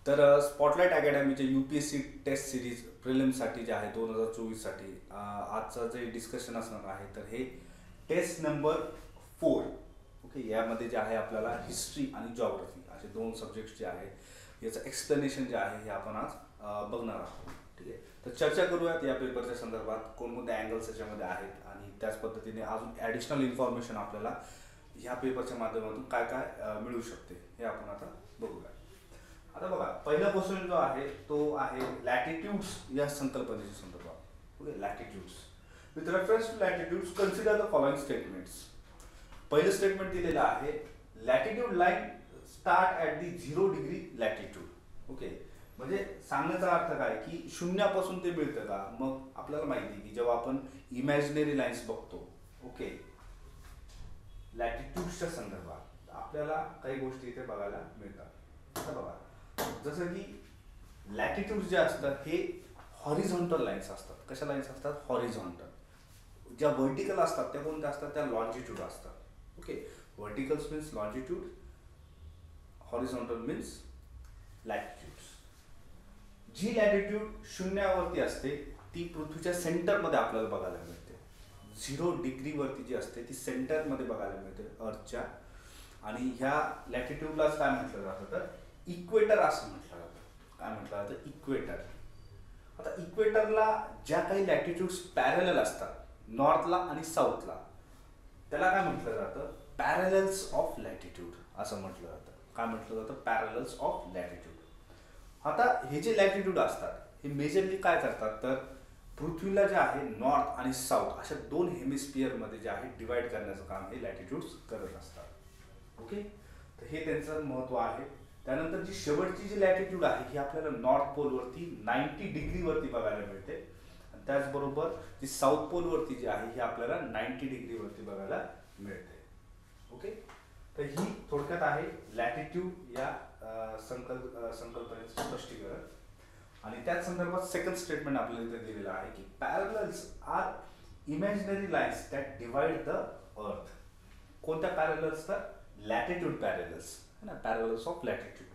Spotlight अकॅडमीचे UPSC taste series प्रिलिम्ससाठी जे आहे 2024साठी आजचं जे डिस्कशन असणार आहे तर हे टेस्ट नंबर 4. ओके, यामध्ये जे आहे आपल्याला हिस्ट्री आणि जॉग्रफी असे दोन सब्जेक्ट्स जे आहेत याचं एक्सप्लेनेशन जे आहे हे आपण आज बघणार आहोत. ठीक आहे, तर चर्चा करूयात या पेपरच्या संदर्भात कोणकोणते अँगल्स याच्यामध्ये आहेत आणि त्याच पद्धतीने अजून ॲडिशनल इन्फॉर्मेशन आपल्याला ह्या पेपरच्या माध्यमातून काय काय मिळू शकते हे आपण आता बघूया. आता बघा, पहिला क्वेश्चन जो आहे तो आहे लॅटिट्यूड्स या संकल्पनेच्या संदर्भात. Okay, latitudes with reference to latitudes consider the following statements. पहिलं स्टेटमेंट दिलेलं आहे latitude line start at the 0 degree latitude. Okay, म्हणजे सांगण्याचा अर्थ काय की शून्यापासून ते मिळतं का. मग आपल्याला माहिती आहे की जेव्हा आपण इमॅजिनरी लाईन्स बघतो ओके लॅटिट्यूड्सच्या संदर्भात आपल्याला काही गोष्टी इथे बघायला मिळतात. आता बघा, जसं की लॅटिट्यूड जे असतात हे हॉरिझॉन्टल लाईन्स असतात. कशा लाईन्स असतात? हॉरिझॉन्टल. ज्या व्हर्टिकल असतात त्या कोणत्या असतात? त्या लॉन्जिट्यूड असतात. Okay, verticals means longitude, horizontal means latitudes. जी लॅटिट्यूड शून्यावरती असते ती पृथ्वीच्या सेंटरमध्ये आपल्याला बघायला मिळते. 0 डिग्रीवरती जी असते ती सेंटरमध्ये बघायला मिळते अर्थच्या. आणि ह्या लॅटिट्यूडलाच काय म्हटलं जातं तर इक्वेटर असं म्हटलं जातं. काय म्हटलं जातं? इक्वेटर. आता इक्वेटरला ज्या काही लॅटिट्यूड्स पॅरलल असतात नॉर्थला आणि साऊथला त्याला काय म्हटलं जातं? पॅरलल्स ऑफ लॅटिट्यूड असं म्हटलं जातं. काय म्हटलं जातं? पॅरलल्स ऑफ लॅटिट्यूड. आता हे जे लॅटिट्यूड असतात हे मेजरली काय करतात तर पृथ्वीला जे आहे नॉर्थ आणि साऊथ अशा दोन हेमिस्फिअरमध्ये जे आहे डिवाइड करण्याचं काम हे लॅटिट्यूड्स करत असतात. ओके, तर हे त्यांचं महत्त्व आहे. त्यानंतर जी शेवटची जी लॅटिट्यूड आहे ही आपल्याला नॉर्थ पोलवरती 90 डिग्रीवरती बघायला मिळते. आणि त्याचबरोबर जी साऊथ पोलवरती जी आहे ही आपल्याला 90 डिग्रीवरती बघायला मिळते. ओके, तर ही थोडक्यात आहे लॅटिट्यूड या संकल्पनेचं स्पष्टीकरण. आणि त्याच संदर्भात सेकंड स्टेटमेंट आपल्याला इथे दिलेलं आहे की parallels are imaginary lines that divide the earth. कोणत्या पॅरलल्स तर लॅटिट्यूड पॅरलल्स ना, पॅरलल्स ऑफ लॅटिट्यूड.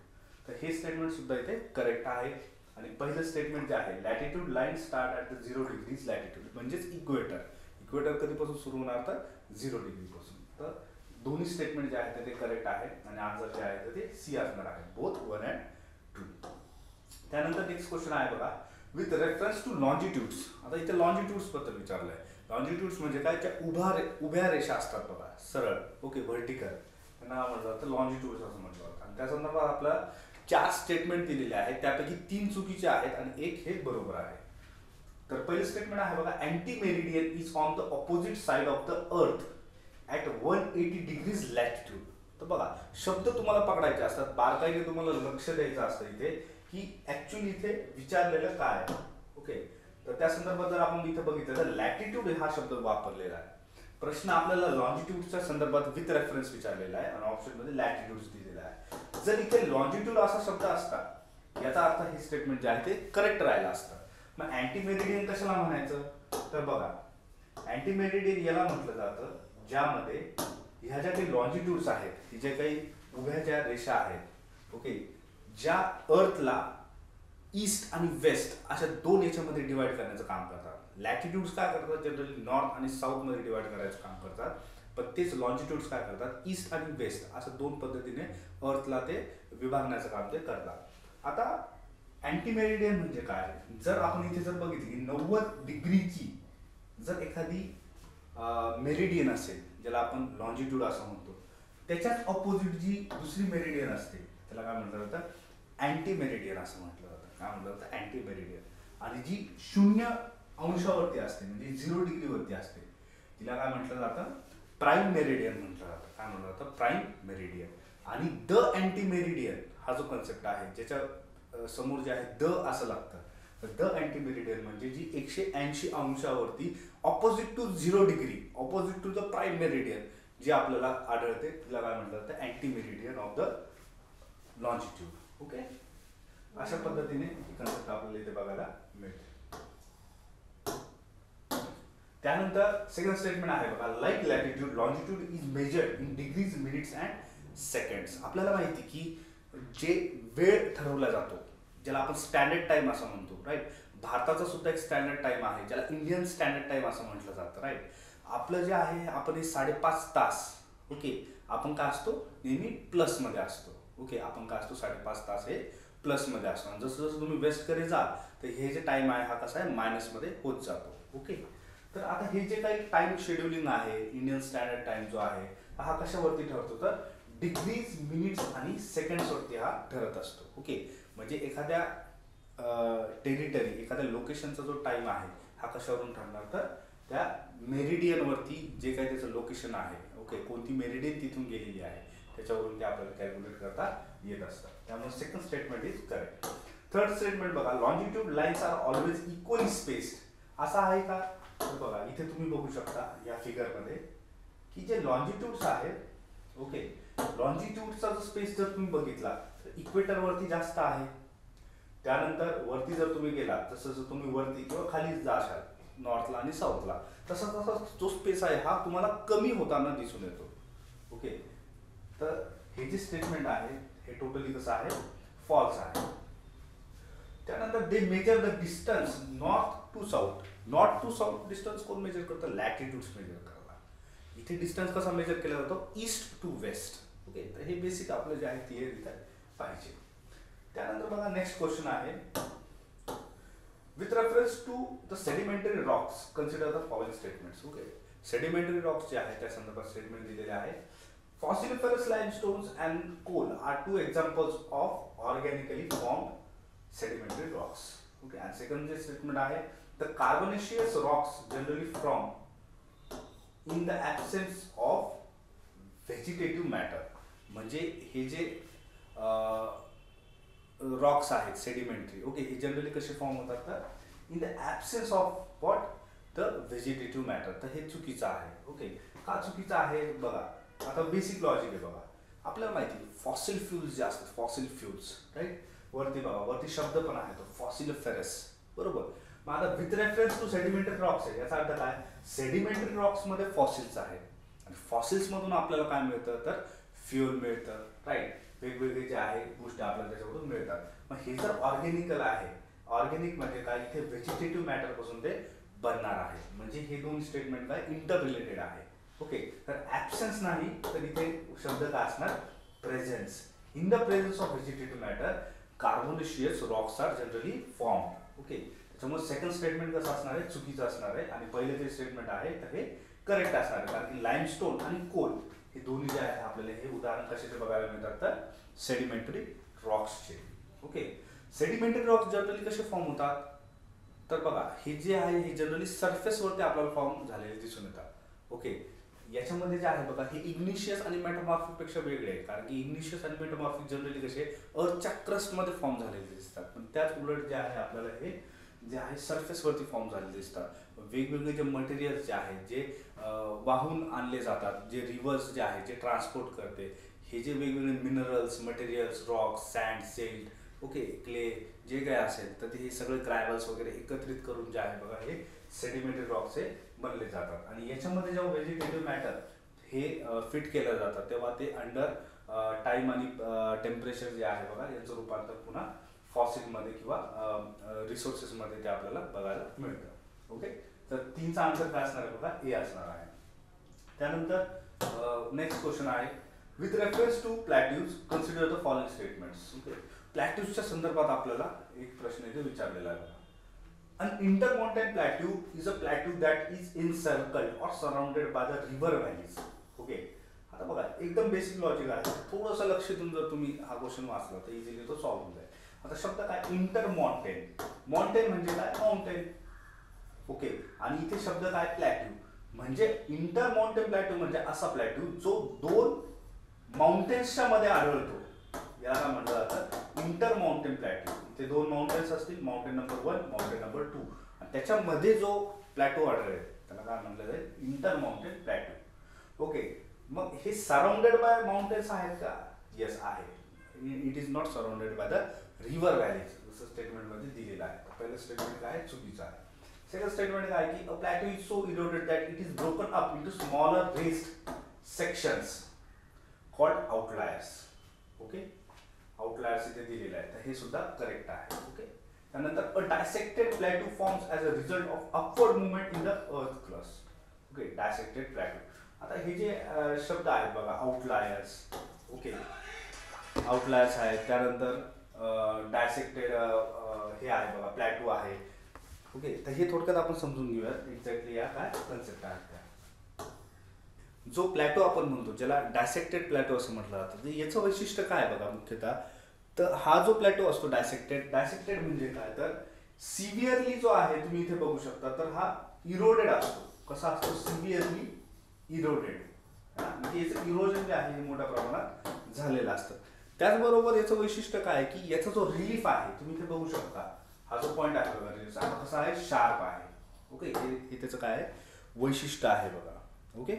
तर हे स्टेटमेंट सुद्धा इथे करेक्ट आहे. आणि पहिलं स्टेटमेंट जे आहे latitude line start at the 0 degrees latitude म्हणजेच इक्वेटर. इक्वेटर कधीपासून सुरू होणार तर 0 डिग्रीपासून. तर दोन्ही स्टेटमेंट जे आहेत ते करेक्ट आहे आणि आन्सर जे आहे ते सी असणार आहे, बोथ 1 and 2. त्यानंतर नेक्स्ट क्वेश्चन आहे बघा विथ रेफरन्स टू लॉन्जिट्यूड्स. आता इथे लॉन्जिट्यूड्स बद्दल विचारलंय. लॉन्जिट्यूड्स म्हणजे काय? त्या उभ्या रेषा असतात बघा, सरळ. ओके, व्हर्टिकल, त्यांना म्हटलं जातं लॉन्जिट्यूड्स असं म्हटलं जातं. आणि त्या संदर्भात आपल्याला 4 स्टेटमेंट दिलेले आहेत, त्यापैकी 3 चुकीचे आहेत आणि 1 हे बरोबर आहे. तर पहिलं स्टेटमेंट आहे बघा anti meridian is on the opposite side of the earth at 180 degrees latitude. तर बघा, शब्द तुम्हाला पकडायचे असतात, बारकाईने तुम्हाला लक्ष द्यायचं असतं इथे की ऍक्च्युअली इथे विचारलेलं काय आहे. ओके, तर त्या संदर्भात जर आपण इथे बघितलं तर लॅटिट्यूड हा शब्द वापरलेला आहे. प्रश्न आपल्याला लॉन्जिट्यूडच्या संदर्भात विथ रेफरन्स विचारलेला आहे आणि ऑप्शनमध्ये लॅटिट्यूड्स दिलेला आहे. जर इथे लॉन्जिट्यूड असा शब्द असता याचा अर्थ हे स्टेटमेंट जे आहे ते करेक्ट राहिलं असतं. मग अँटी मेरिडियन कशाला म्हणायचं तर बघा, अँटी मेरिडियन याला म्हटलं जातं ज्यामध्ये ह्या ज्या काही लॉन्जिट्यूड्स आहेत ही जे काही उभ्या ज्या रेषा आहेत ओके ज्या अर्थला ईस्ट आणि वेस्ट अशा दोन याच्यामध्ये डिवाइड करण्याचं काम करतात. लॅटिट्यूड्स काय करतात? जनरली नॉर्थ आणि साऊथ मध्ये डिवाइड करायचं काम करतात. पण तेच लॉन्जिट्यूड्स काय करतात? ईस्ट आणि वेस्ट असं दोन पद्धतीने अर्थला ते विभागण्याचं काम ते करतात. आता अँटी मेरिडियन म्हणजे काय? जर आपण इथे जर बघितली की 90 डिग्रीची जर एखादी मेरिडियन असेल ज्याला आपण लॉन्जिट्यूड असं म्हणतो, त्याच्याच ऑपोजिट जी दुसरी मेरिडियन असते त्याला काय म्हटलं जातं? अँटी मेरिडियन असं म्हटलं जातं. काय म्हटलं जातं? Anti meridian. आणि जी 0 अंशावरती असते म्हणजे 0 डिग्रीवरती असते तिला काय म्हटलं जातं? प्राईम मेरिडियन म्हटलं जातं. काय म्हटलं जातं? Prime meridian. आणि द अँटी मेरिडियन हा जो कन्सेप्ट आहे ज्याच्या समोर जे आहे द असं लागतं, तर द अँटी मेरिडियन म्हणजे जी 180 अंशावरती opposite to 0 degree, opposite to the prime meridian जी आपल्याला आढळते तिला काय म्हटलं जातं? Anti meridian of the longitude. Okay, अशा पद्धतीने ही कन्सेप्ट आपल्याला इथे बघायला मिळते. त्यानंतर सेकंड स्टेटमेंट आहे बघा like latitude longitude is measured in degrees, minutes and seconds. आपल्याला माहिती की जे वेळ ठरवला जातो, ज्याला आपण स्टँडर्ड टाइम असं म्हणतो, राईट. भारताचा सुद्धा एक स्टँडर्ड टाइम आहे, ज्याला इंडियन स्टँडर्ड टाइम असं म्हटलं जातं, राईट. आपलं जे आहे, आपण हे 5.5 तास, ओके, आपण काय असतो, नेहमी प्लसमध्ये असतो. ओके, आपण काय असतो, 5.5 तास हे प्लसमध्ये असतो. आणि जसं जसं तुम्ही वेस्टकडे जाल तर हे जे टाइम आहे हा कसा आहे, मायनसमध्ये होत जातो. ओके, तर आता हे जे काही टाइम शेड्युलिंग आहे, इंडियन स्टँडर्ड टाइम जो आहे हा कशावरती ठरतो, तर डिग्रीज, मिनिट्स आणि सेकंड्सवरती हा ठरत असतो. ओके, म्हणजे एखाद्या टेरिटरी, एखाद्या लोकेशनचा जो टाइम आहे हा कशावरून ठरणार, तर त्या मेरिडियनवरती जे काही त्याचं लोकेशन आहे, ओके, कोणती मेरिडियन तिथून गेलेली आहे त्याच्यावरून ते आपल्याला कॅल्क्युलेट करता येत असतं. त्यामुळे second statement is correct. Third statement बघा, longitude lines are always equally spaced. असा आहे का, तर बघा इथे तुम्ही बघू शकता या फिगरमध्ये की जे लॉन्जिट्यूड्स आहेत, ओके, लॉन्जिट्यूडचा जो स्पेस जर तुम्ही बघितला तर इक्वेटरवरती जास्त आहे. त्यानंतर वरती जर तुम्ही गेला, जसं जसं तुम्ही वरती किंवा खाली जाशाल नॉर्थला आणि साऊथला, तसा तसा जो स्पेस आहे हा तुम्हाला कमी होताना दिसून येतो. ओके, तर हे जे स्टेटमेंट आहे हे टोटली कसं आहे, फॉल्स आहे. त्यानंतर they measure the distance north to south. North to south distance कोण मेजर करतं, लॅटिट्यूड्स मेजर करतात. इथे डिस्टन्स कसा मेजर केला जातो, ईस्ट टू वेस्ट. ओके, तर हे बेसिक आपलं जे आहे क्लिअर इथे पाहिजे. त्यानंतर बघा नेक्स्ट क्वेश्चन आहे, with reference to the sedimentary rocks consider the following statements. Okay, sedimentary rocks जे आहे त्या संदर्भात स्टेटमेंट दिलेले आहे. Fossiliferous limestones and coal are two examples of organically formed sedimentary rocks. Okay, and second statement आहे, the carbonaceous rocks generally form in the absence of vegetative matter. म्हणजे हे जे रॉक्स आहेत सेडिमेंटरी, ओके, हे generally कसे form होतात, तर in the absence of what, the vegetative matter. तर हे चुकीचं आहे. ओके, का चुकीचं आहे बघा, आता बेसिक लॉजिक आहे बघा. आपल्याला माहिती आहे फॉसिल फ्युल्स जे असतात, फॉसिल फ्युल्स, राईट, वरती बघा, वरती शब्द पण आहे तो फॉसिलिफेरस, बरोबर. मग आता with reference to sedimentary rocks आहे, याचा अर्थ काय, सेडिमेंटरी रॉक्स मध्ये फॉसिल्स आहेत आणि फॉसिल्स मधून आपल्याला काय मिळतं, तर फ्युल मिळतं, राईट. वेगवेगळे जे आहे गोष्टी आपल्याला त्याच्याकडून मिळतात. मग हे जर ऑर्गॅनिकल आहे, ऑर्गॅनिक म्हणजे काय, इथे व्हेजिटेटिव्ह मॅटर पासून ते बनणार आहे. म्हणजे हे दोन स्टेटमेंट काय इंटर रिलेटेड आहे. ओके, तर ऍब्सेन्स नाही तर इथे शब्द काय असणार, presence. In the presence of vegetative matter carbonaceous rocks are generally form. Okay, त्याच्यामुळे सेकंड स्टेटमेंट कसं असणार आहे, चुकीचं असणार आहे. आणि पहिले जे स्टेटमेंट आहे तर हे करेक्ट असणार आहे, कारण की लाईमस्टोन आणि कोल हे दोन्ही जे आहे आपल्याला हे उदाहरण कशाचे बघायला मिळतात, तर सेडिमेंटरी रॉक्सचे. ओके, सेडिमेंटरी रॉक्स जनरली कसे फॉर्म होतात, तर बघा हे जे आहे हे जनरली सरफेसवरती आपल्याला फॉर्म झालेले दिसून येतात. ओके, याच्यामध्ये जे आहे बघा हे इग्निशियस आणि मेटामॉर्फिक पेक्षा वेगळे आहे, कारण की इग्निशियस आणि मेटामॉर्फिक जनरली कसे अर्थच्या क्रस्टमध्ये फॉर्म झालेले दिसतात, पण त्याच उलट जे आहे आपल्याला हे जे आहे सरफेसवरती फॉर्म झालेले दिसतात. वेगवेगळे जे मटेरियल्स जे आहेत जे वाहून आणले जातात, जे रिव्हर्स जे आहे जे ट्रान्सपोर्ट करते, हे जे वेगवेगळे minerals, materials, rocks, sand, silt, okay, clay जे काय असेल तर ते हे सगळे ग्रॅव्हल्स वगैरे एकत्रित करून जे आहे बघा हे सेडिमेंटरी रॉक्स हे बनले जातात. आणि याच्यामध्ये जेव्हा व्हेजिटेटिव्ह मॅटर हे फिट केलं जातं तेव्हा ते अंडर टाइम आणि टेम्परेचर जे आहे बघा यांचं रूपांतर पुन्हा फॉसिलमध्ये किंवा रिसोर्सेसमध्ये ते आपल्याला बघायला मिळतं. ओके, तर 3चा आन्सर काय असणार आहे बघा, ए असणार आहे. त्यानंतर नेक्स्ट क्वेश्चन आहे, with reference to plateaus consider the following statements. Okay, प्लॅट्यूजच्या संदर्भात आपल्याला एक प्रश्न इथे विचारलेला आहे. An intermountain plateau is a plateau that is encircled or surrounded by the river valleys. Okay, आता बघा एकदम बेसिक लॉजिक आहे, थोडंसं लक्ष देऊन जर तुम्ही हा क्वेश्चन वाचला तर इझिली तो सॉल्व्ह होऊन जाईल. आता शब्द काय, इंटर माउंटेन. माउंटेन म्हणजे काय, माउंटेन. ओके, आणि इथे शब्द काय, प्लॅट्यू. म्हणजे इंटर माउंटेन प्लॅट्यू म्हणजे असा प्लॅट्यू जो दोन माउंटेन्सच्या मध्ये आढळतो, याला काय म्हटलं जातं, इंटर माउंटेन प्लॅट्यू. ते दोन माउंटेन्स असतील, माउंटेन नंबर 1, माउंटेन नंबर 2, आणि त्याच्यामध्ये जो प्लॅटो आढळेल त्याला काय म्हटलं जाईल, इंटर माउंटेन प्लॅटो. ओके, मग हे सराउंडेड बाय माउंटेन्स आहेत का, येस आहे. It is not surrounded by the river valleys, जसं स्टेटमेंट मध्ये दिलेलं आहे. पहिलं स्टेटमेंट काय चुकीचं आहे. सेकंड स्टेटमेंट काय की a plateau is so eroded that it is broken up into smaller raised sections called outliers. Okay, outliers इथे दिलेले आहे, तर हे सुद्धा करेक्ट आहे. ओके. त्यानंतर a dissected plateau forms as a result of upward movement in the earth crust. Okay, dissected plateau. आता हे जे शब्द आहेत बघा, आउटलायर्स. ओके, आउटलायर्स आहेत, त्यानंतर डायसेक्टेड हे आहे बघा, प्लॅटू आहे. ओके, तर हे थोडक्यात आपण समजून घेऊयात एक्झॅक्टली या काय कन्सेप्ट आहेत त्या. जो प्लॅटो आपण म्हणतो, ज्याला डायसेक्टेड प्लॅटो असं म्हटलं जातं, याचं वैशिष्ट्य काय बघा मुख्यतः, तर हा जो प्लॅटो असतो डायसेक्टेड म्हणजे काय, तर सिव्हिअरली जो आहे तुम्ही इथे बघू शकता, तर हा इरोडेड असतो. कसा असतो? सिव्हिअरली इरोडेड. म्हणजे याचं इरोजन जे आहे हे मोठ्या प्रमाणात झालेलं असतं. त्याचबरोबर याचं वैशिष्ट्य काय आहे की याचा जो रिलीफ आहे तुम्ही इथे बघू शकता, हा जो पॉईंट आहे बघा रिलीफ, हा कसा आहे? शार्प आहे. ओके, हे त्याचं काय आहे? वैशिष्ट्य आहे बघा. ओके.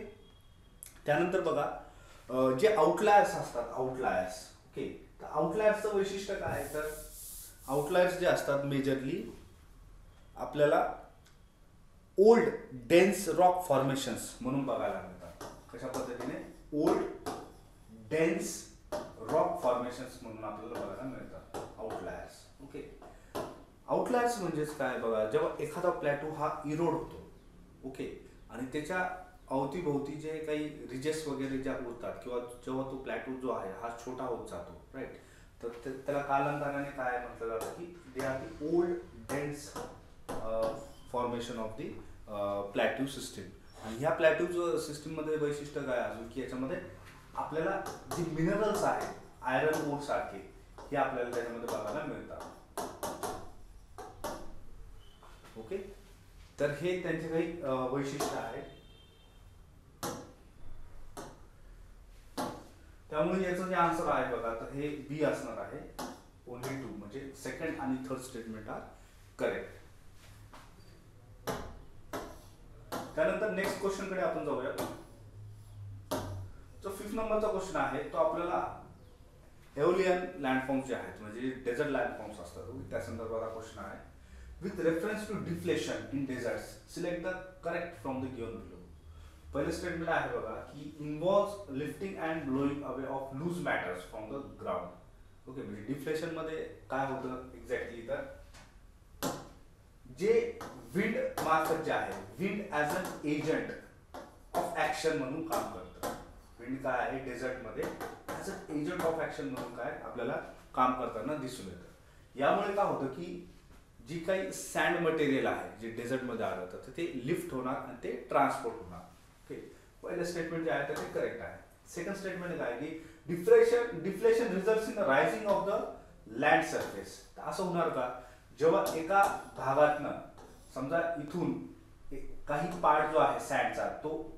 त्यानंतर बघा जे आउटलायर्स असतात, आउटलायर्स. ओके, तर आउटलायर्सचं वैशिष्ट्य काय आहे, तर आउटलायर्स जे असतात मेजरली आपल्याला ओल्ड डेन्स रॉक फॉर्मेशन्स म्हणून बघायला मिळतात. कशा पद्धतीने? ओल्ड डेन्स रॉक फॉर्मेशन्स म्हणून आपल्याला बघायला मिळतात आउटलायर्स. ओके, आउटलायर्स म्हणजेच काय बघा, जेव्हा एखादा प्लॅटू हा इरोड होतो, ओके, आणि त्याच्या अवतीभोवती जे काही रिजेस वगैरे ज्या उरतात, किंवा जेव्हा तो प्लॅटू जो आहे हा छोटा होत जातो, राईट, तर त्याला कालांतराने काय म्हटलं जातं की they are the old dense formation of the plateau system. आणि ह्या प्लॅट्यू सिस्टीममध्ये वैशिष्ट्य काय अजून की याच्यामध्ये आपल्याला जे मिनरल्स आहेत, आयरन ओर सारखे, हे आपल्याला त्याच्यामध्ये बघायला मिळतात. ओके, तर हे त्यांचे काही वैशिष्ट्य आहेत. त्यामुळे याचं जे आन्सर आहे बघा, तर हे बी असणार आहे. ओनली 2 म्हणजे सेकंड आणि थर्ड स्टेटमेंट आर करेक्ट. त्यानंतर नेक्स्ट क्वेश्चन कडे आपण जाऊया. जो 5th नंबरचा क्वेश्चन आहे तो आपल्याला एओलियन लँडफॉर्म्स जे आहेत, म्हणजे डेझर्ट लँडफॉर्म्स असतात, त्या संदर्भात क्वेश्चन आहे. With reference to deflation in deserts select the correct from the given below. पहिलं स्टेटमेंट आहे बघा की involves lifting and blowing away of loose matters from the ground. Okay, म्हणजे डिफ्लेशन मध्ये काय होतं एक्झॅक्टली, तर जे विंड मार्फत जे आहे, wind as an agent of action म्हणून काम करतं. विंड काय आहे डेझर्ट मध्ये as an agent of action म्हणून काय आपल्याला काम करताना दिसून येतं. यामुळे काय होतं की जी काही सँड मटेरियल आहे जे डेझर्टमध्ये आढळतं, तर ते लिफ्ट होणार आणि ते ट्रान्सपोर्ट होणार. ओके, पहिलं स्टेटमेंट जे आहे तर ते करेक्ट आहे. सेकंड स्टेटमेंट काय की deflation results in the rising of the land surface. असं होणार का, जेव्हा एका भागातनं समजा इथून काही पार्ट जो आहे सँडचा तो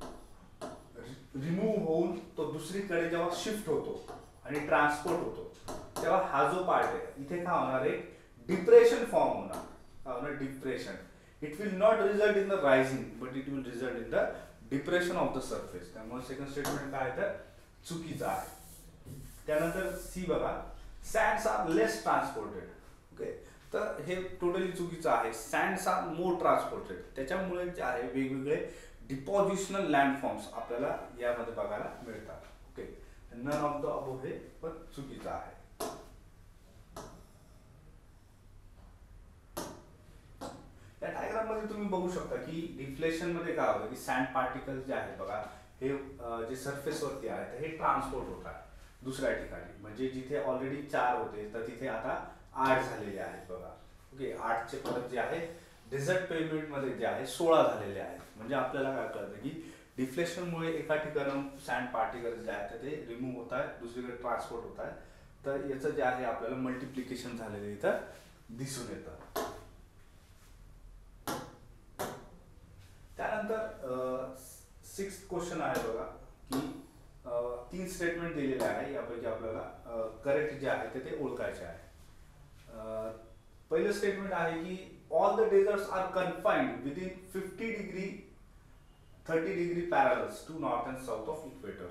रिमूव्ह होऊन तो दुसरीकडे जेव्हा शिफ्ट होतो आणि ट्रान्सपोर्ट होतो, तेव्हा हा जो पार्ट आहे इथे काय होणार आहे, डिप्रेशन फॉर्म होणार. काय होणार? Depression. It will not result in the rising but it will result in the depression of the surface. त्यामुळे सेकंड स्टेटमेंट काय आहे तर चुकीचं आहे. त्यानंतर सी बघा, सँड्स आर लेस ट्रान्सपोर्टेड. ओके, तर हे टोटली चुकीचं आहे. Sands are more transported. त्याच्यामुळे जे आहे वेगवेगळे डिपॉझिशनल लँडफॉर्म्स आपल्याला यामध्ये बघायला मिळतात. Okay, none of the above हे पण चुकीचं आहे. या डायग्राम मध्ये तुम्ही बघू शकता की डिफ्लेशन मध्ये काय होतं की सँड पार्टिकल्स जे आहेत बघा, हे जे सरफेस वरती आहेत हे ट्रान्सपोर्ट होतात दुसऱ्या ठिकाणी. म्हणजे जिथे ऑलरेडी 4 होते तर तिथे आता 8 झालेले आहेत बघा. ओके, 8चे परत जे आहे डेझर्ट पेव्हमेंट मध्ये जे आहे 16 झालेले आहेत. म्हणजे आपल्याला काय कळतं की डिफ्लेशनमुळे एका ठिकाणाहून सँड पार्टिकल्स जे आहेत ते रिमूव्ह होत आहेत, दुसरीकडे ट्रान्सपोर्ट होत आहेत. तर याचं जे आहे आपल्याला मल्टिप्लिकेशन झालेलं इथं दिसून येतं. त्यानंतर 6th क्वेश्चन आहे बघा की 3 स्टेटमेंट दिलेले आहे, यापैकी आपल्याला करेक्ट जे आहे ते ओळखायचे आहे. पहिलं स्टेटमेंट आहे की all the deserts are confined within 50 degree 30 degree parallels to north and south of equator.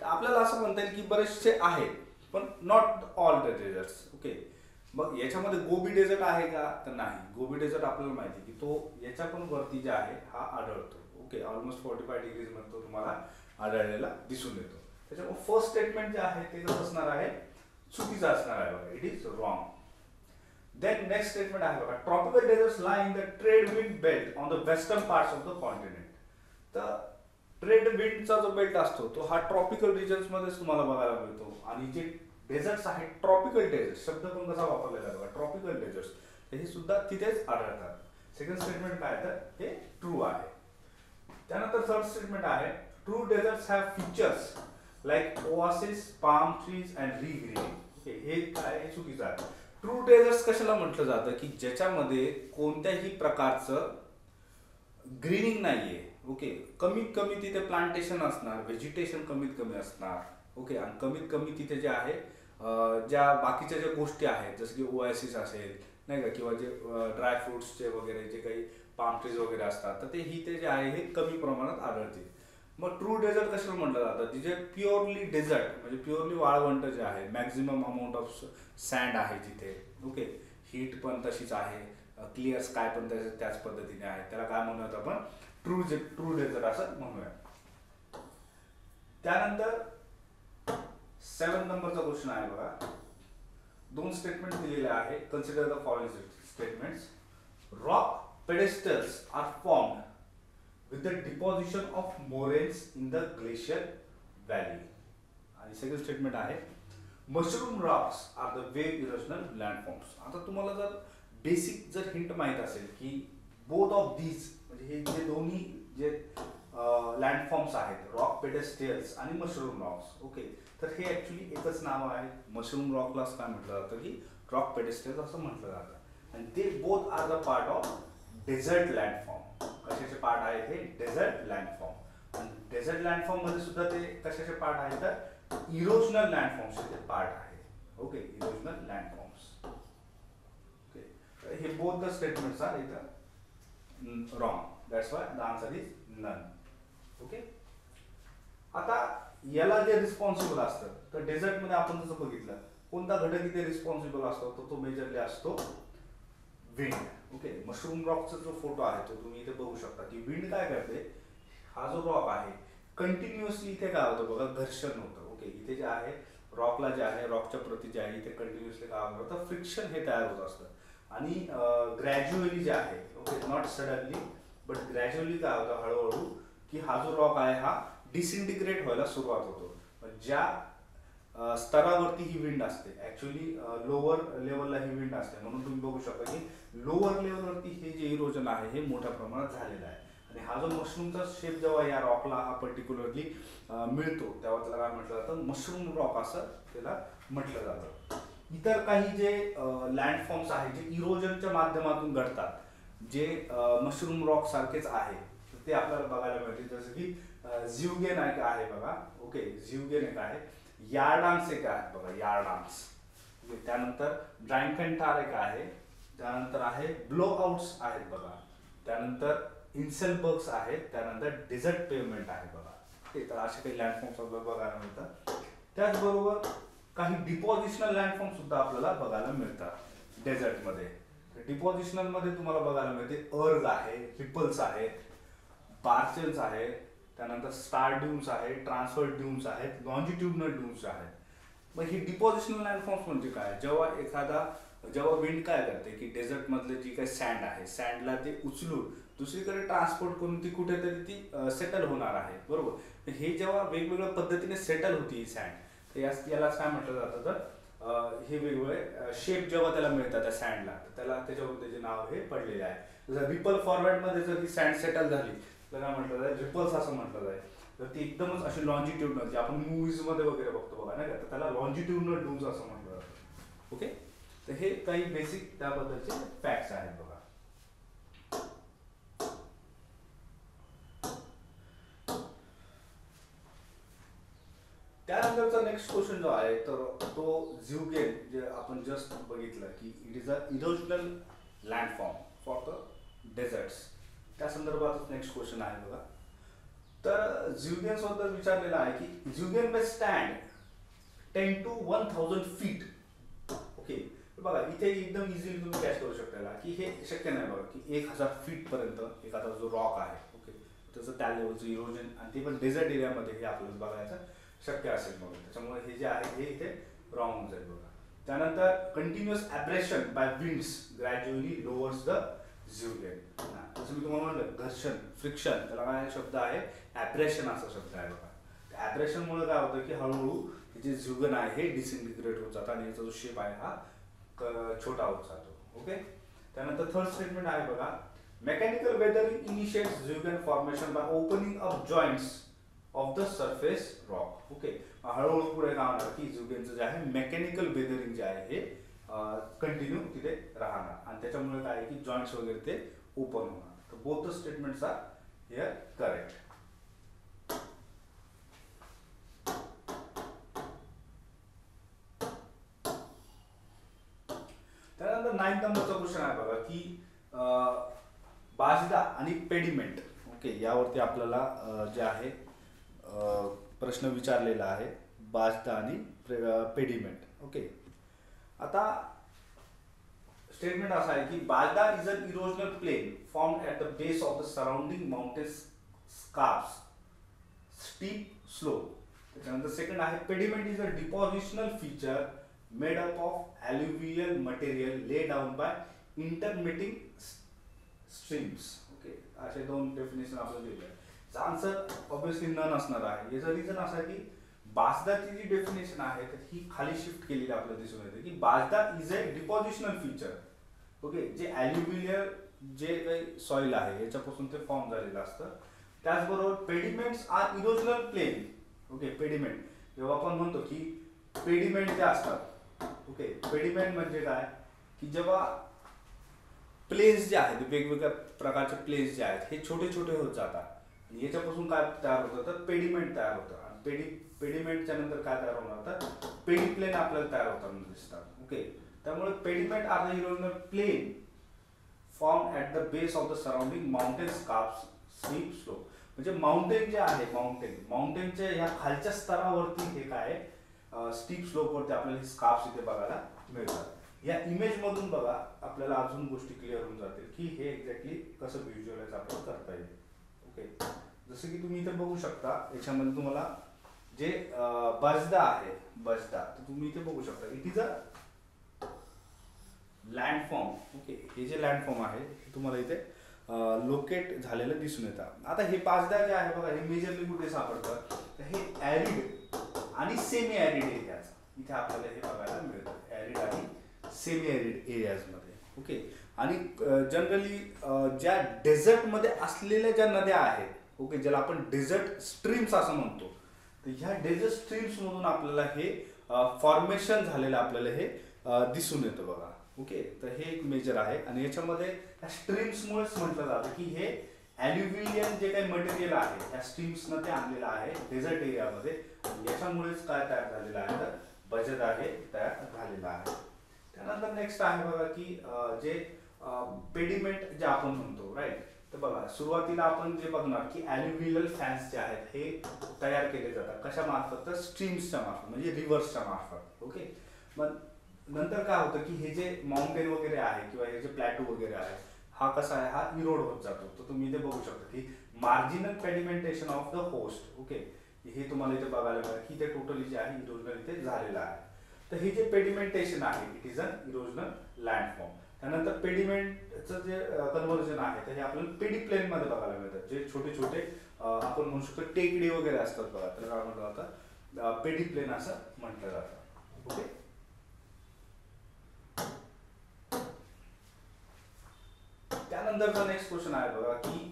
तर आपल्याला असं म्हणता येईल की बरेचसे आहेत पण not all the deserts. Okay, मग याच्यामध्ये गोबी डेझर्ट आहे का तर नाही. गोबी डेझर्ट आपल्याला माहिती की तो याच्या पण वरती जे आहे हा आढळतो. ओके, ऑलमोस्ट 45 डिग्रीज मध्ये तो तुम्हाला आढळलेला दिसून येतो. त्याच्यामुळे फर्स्ट स्टेटमेंट जे आहे ते कसं असणार आहे, चुकीचं असणार आहे बघा, it is wrong. Then next statement आहे बघा, tropical deserts lie in the trade wind belt on the western parts of the continent. तर ट्रेड विंडचा जो बेल्ट असतो तो हा ट्रॉपिकल रिजन्स मध्येच तुम्हाला बघायला मिळतो. आणि जे डेझर्ट्स आहेत, ट्रॉपिकल डेझर्ट्स शब्द पण कसा वापरलेला आहे बघा, ट्रॉपिकल डेझर्ट्स, हे सुद्धा तिथेच आढळतात. सेकंड स्टेटमेंट काय तर हे ट्रू आहे. त्यानंतर थर्ड स्टेटमेंट आहे, true deserts have features like oasis, palm trees and regreening. हे काय, हे चुकीचं आहे. ट्रू डेझर्ट्स कशाला म्हटलं जातं की ज्याच्यामध्ये कोणत्याही प्रकारचं ग्रीनिंग नाहीये. ओके, कमीत कमी तिथे प्लांटेशन असणार, व्हेजिटेशन कमीत कमी असणार. ओके, आणि कमीत कमी तिथे जे आहे ज्या बाकीच्या ज्या गोष्टी आहेत जसं की ओएसिस असेल नाही का, किंवा जे ड्राय फ्रुट्सचे वगैरे जे काही पाम ट्रीज वगैरे असतात तर ते ते जे आहे हे कमी प्रमाणात आढळते. मग ट्रू डेझर्ट कशाला म्हटलं जातं, तिथे प्युअरली डेझर्ट म्हणजे प्युअरली वाळवंट जे आहे, मॅक्झिमम अमाऊंट ऑफ सँड आहे तिथे. ओके, हीट पण तशीच आहे, क्लिअर स्काय पण त्याच पद्धतीने आहे. त्याला काय म्हणूयात आपण, ट्रू डेझर्ट असं म्हणूया. त्यानंतर 7 नंबरचा क्वेश्चन आहे बघा, 2 स्टेटमेंट दिलेले आहे. Consider the following statements. Rock pedestals are formed with the deposition of moraines in the glacier valley. आणि सेकंड स्टेटमेंट आहे, mushroom rocks are the wave erosional landforms. आता तुम्हाला जर बेसिक जर हिंट माहित असेल की बोथ ऑफ दीज म्हणजे हे जे दोन्ही जे लँडफॉर्म्स आहेत, रॉक पेडेस्टल्स आणि मशरूम रॉक्स, ओके, तर हे ऍक्च्युली एकच नाव आहे. मशरूम रॉकलाच काय म्हटलं जातं की रॉक पेडेस्टल्स असं म्हटलं जातं. आणि ते both are the part of desert landform. कशाचे पार्ट आहे हे, डेझर्ट लँडफॉर्म. आणि डेझर्ट लँडफॉर्म मध्ये सुद्धा ते कशाचे पार्ट आहेत तर इरोजनल लँडफॉर्म्सचे पार्ट आहे. Okay, erosional landforms. ओके, हे बोथ द स्टेटमेंट्स आर इथं wrong. That's why the answer is none. Okay, आता याला जे रिस्पॉन्सिबल असतं तर डेझर्ट मध्ये आपण जसं बघितलं कोणता घटक इथे रिस्पॉन्सिबल असतो तर तो मेजरली असतो विंड. ओके, मशरूम रॉकचा जो फोटो आहे तो तुम्ही इथे बघू शकता की विंड काय करते, हा जो रॉक आहे कंटिन्युअसली इथे काय होतं बघा, घर्षण होतं. ओके, इथे जे आहे रॉकला जे आहे, रॉकच्या प्रती जे आहे इथे कंटिन्युअसली काय होतं, फ्रिक्शन हे तयार होत असतं. आणि ग्रॅज्युअली जे आहे, okay, not suddenly but gradually काय होतं हळूहळू की हा जो रॉक आहे हा डिसइंटिग्रेट व्हायला सुरुवात होतो. ज्या स्तरावरती ही विंड असते, ऍक्च्युली लोअर लेवलला ही विंड असते, म्हणून तुम्ही बघू शकता की लोअर लेवलवरती हे जे इरोजन आहे हे मोठ्या प्रमाणात झालेलं आहे. आणि हा जो मशरूमचा शेप जेव्हा या रॉकला हा पर्टिक्युलरली मिळतो तेव्हा त्याला काय म्हटलं जातं, मशरूम रॉक असं त्याला म्हटलं जातं. इतर काही जे लँडफॉर्म्स आहेत जे इरोजनच्या माध्यमातून घडतात, जे मशरूम रॉक सारखेच आहे ते आपल्याला बघायला मिळते. जसं की झिवगेन एक आहे बघा. ओके, झिवगेन एक आहे, यार्डान्स एक आहे बघा, यार्डान्स. त्यानंतर ड्राइंकनटार एक आहे, त्यानंतर आहे ब्लोआउट्स आहेत बघा, त्यानंतर इन्सेलबर्ग्स आहेत, त्यानंतर डेझर्ट पेवमेंट आहे बघा. तर असे काही लँडफॉर्म्स आपल्याला बघायला मिळतात. त्याचबरोबर काही डिपॉझिशनल लँडफॉर्म सुद्धा आपल्याला बघायला मिळतात डेझर्टमध्ये. डिपॉझिशनल मध्ये तुम्हाला बघायला मिळते अर्ग आहे, रिपल्स आहेत, बार्चेल्स आहेत, त्यानंतर स्टार ड्यून्स आहेत, ट्रान्सफर ड्यून्स आहेत, लॉन्जिट्युडनल ड्यून्स आहेत. मग ही डिपॉझिशनल लँडफॉर्म्स म्हणजे काय, जेव्हा विंड काय करते की डेझर्ट मधले जी काही सँड आहे, सँडला ते उचलून दुसरीकडे ट्रान्सपोर्ट करून ती कुठेतरी ती सेटल होणार आहे, बरोबर. हे जेव्हा वेगवेगळ्या पद्धतीने सेटल होती ही सँड, तर यालाच काय म्हटलं जातं तर हे वेगवेगळे शेप जेव्हा त्याला मिळतात त्या सँडला, त्याला त्याच्यावर त्याचे नाव हे पडलेले आहे. जर रिपल फॉर्मॅट मध्ये जर ही सँड सेटल झाली तर काय म्हटलं जाईल, रिपल्स असं म्हटलं जाईल. तर ती एकदमच अशी लॉन्जिट्युडनल, जे आपण मूवीज मध्ये वगैरे बघतो बघा नाही का, तर त्याला लॉन्जिट्युडनल ड्यून्स असं म्हटलं जातं. ओके, तर हे काही बेसिक त्याबद्दलचे फॅक्ट्स आहेत बघा. त्यानंतरचा नेक्स्ट क्वेश्चन जो आहे तर तो झिवगेन, जे आपण जस्ट बघितलं की it is a erosional लँडफॉर्म for the desserts, त्या संदर्भात नेक्स्ट क्वेश्चन आहे बघा. तर झिवगेन बद्दल विचारलेलं आहे की झिवगेन मे स्टँड 10 to 1000 फीट. ओके, बघा इथे एकदम इझिली तुम्ही कॅच करू शकता की हे शक्य नाही बघा की 1000 फीट पर्यंत एखादा जो रॉक आहे, ओके, त्याचं त्या लेवलचं इरोजन, आणि ते पण डेझर्ट एरियामध्ये हे आपल्याला बघायचं शक्य असेल. मग त्याच्यामुळे हे जे आहे हे इथे रॉंग होऊन जाईल बघा. त्यानंतर continuous abrasion by winds gradually lowers the zeugen. जसं मी तुम्हाला म्हणलं घर्षण, फ्रिक्शन, त्याला काय शब्द आहे ॲब्रेशन असा शब्द आहे बघा. ॲब्रेशनमुळे काय होतं की हळूहळू जे झ्युगन आहे हे डिसइंटिग्रेट होत जातं आणि याचा जो शेप आहे हा छोटा होत जातो. ओके. त्यानंतर थर्ड स्टेटमेंट आहे बघा, mechanical weathering initiates zeugen formation by opening up joints of the surface rock. Okay. हळूहळू पुढे काय होणार की झ्युगनचं जे आहे मेकॅनिकल वेदरिंग जे आहे हे कंटिन्यू तिथे राहणार आणि त्याच्यामुळे काय आहे की जॉइंट्स वगैरे ते ओपन होणार. तर both the statements are here correct. त्यानंतर 9th नंबरचा क्वेश्चन आहे बघा की बाजदा आणि पेडिमेंट. ओके. यावरती आपल्याला जे आहे प्रश्न विचारलेला आहे बाजदा आणि पेडिमेंट. ओके. आता स्टेटमेंट असा आहे की bajada is an erosional plain formed at the base of the surrounding mountain scarps steep slope. त्याच्यानंतर सेकंड आहे pediment is a depositional feature made up of alluvial material laid down by intermitting streams. Okay. असे दोन definition आपल्याला दिले आहे. Answer obviously none असणार आहे. याचं रिझन असं आहे की बाजदाची जी डेफिनेशन आहे तर ही खाली शिफ्ट केलेली आपल्याला दिसून येते की bajada is a depositional feature. Okay. जे ॲल्युव्हियल जे काही सॉइल आहे याच्यापासून ते फॉर्म झालेलं असतं. त्याचबरोबर pediments are erosional plain. Okay. Pediment जेव्हा आपण म्हणतो की पेडिमेंट जे असतात. ओके. पेडिमेंट म्हणजे काय की जेव्हा प्लेन्स जे आहेत वेगवेगळ्या प्रकारचे प्लेन्स जे आहेत हे छोटे छोटे होत जातात आणि याच्यापासून काय तयार होतं तर पेडिमेंट तयार होतं आणि पेडिमेंटच्या नंतर काय तयार होणार तर पेडिप्लेन आपल्याला तयार होताना दिसतात. ओके. त्यामुळे pediment are the erosional plain form at the base of the surrounding mountain scarps steep slope. म्हणजे माउंटेन जे आहे माउंटेनच्या ह्या खालच्या स्तरावरती हे काय स्टीप स्लोपवरती आपल्याला हे स्कार्प्स इथे बघायला मिळतात. या इमेज मधून बघा आपल्याला अजून गोष्टी क्लिअर होऊन जातील की हे एक्झॅक्टली कसं व्हिज्युअलाइज आपल्याला करता येईल. ओके. जसं की तुम्ही इथे बघू शकता याच्यामध्ये तुम्हाला जे बजदा आहे बजदा तर तुम्ही इथे बघू शकता इट इज अ लँडफॉर्म. ओके. हे जे लँडफॉर्म आहे हे तुम्हाला इथे लोकेट झालेलं दिसून येतं. आता हे बजदा जे आहे बघा हे मेजरली कुठे सापडतं तर हे ॲरिड आणि सेमी ॲरिड एरियाज इथे आपल्याला हे बघायला मिळतं. ॲरिड आणि सेमी ॲरिड एरियाजमध्ये. ओके. आणि जनरली ज्या डेझर्टमध्ये असलेल्या ज्या नद्या आहेत. ओके. ज्याला आपण डेझर्ट स्ट्रीम्स असं म्हणतो तर ह्या डेझर्ट स्ट्रीम्समधून आपल्याला हे फॉर्मेशन झालेलं आपल्याला हे दिसून येतं बघा. ओके. तर हे एक मेजर आहे आणि याच्यामध्ये ह्या स्ट्रीम्समुळेच म्हटलं जातं की हे ॲल्युव्हियल जे काही मटेरियल आहे त्या स्ट्रीम्सनं ते आणलेलं आहे डेझर्ट एरियामध्ये. याच्यामुळेच काय तयार झालेलं आहे तर बजदा हे तयार झालेलं आहे. त्यानंतर नेक्स्ट आहे बघा की जे पेडिमेंट जे आपण म्हणतो राईट. तर बघा सुरुवातीला आपण जे बघणार की ॲल्युव्हियल फॅन्स जे आहेत हे तयार केले जातात कशा मार्फत तर स्ट्रीम्सच्या मार्फत म्हणजे रिव्हर्सच्या मार्फत. ओके. मग नंतर काय होतं की हे जे माउंटेन वगैरे आहे किंवा हे जे प्लॅटो वगैरे आहे हा कसा आहे हा इरोड होत जातो. तर तुम्ही इथे बघू शकता की marginal pedimentation of the host. Okay. हे तुम्हाला इथे बघायला मिळेल की ते टोटली जे आहे इरोजनल इथे झालेलं आहे. तर हे जे पेडिमेंटेशन आहे it is an erosional landform. त्यानंतर पेडिमेंटचं जे कन्व्हर्जन आहे तर हे आपल्याला पेडिप्लेन मध्ये बघायला मिळतात जे छोटे छोटे आपण म्हणू शकतो टेकडी वगैरे असतात बघा तर काय म्हटलं जातं पेडिप्लेन असं म्हटलं जातं. ओके. त्यानंतरचा नेक्स्ट क्वेश्चन आहे बघा की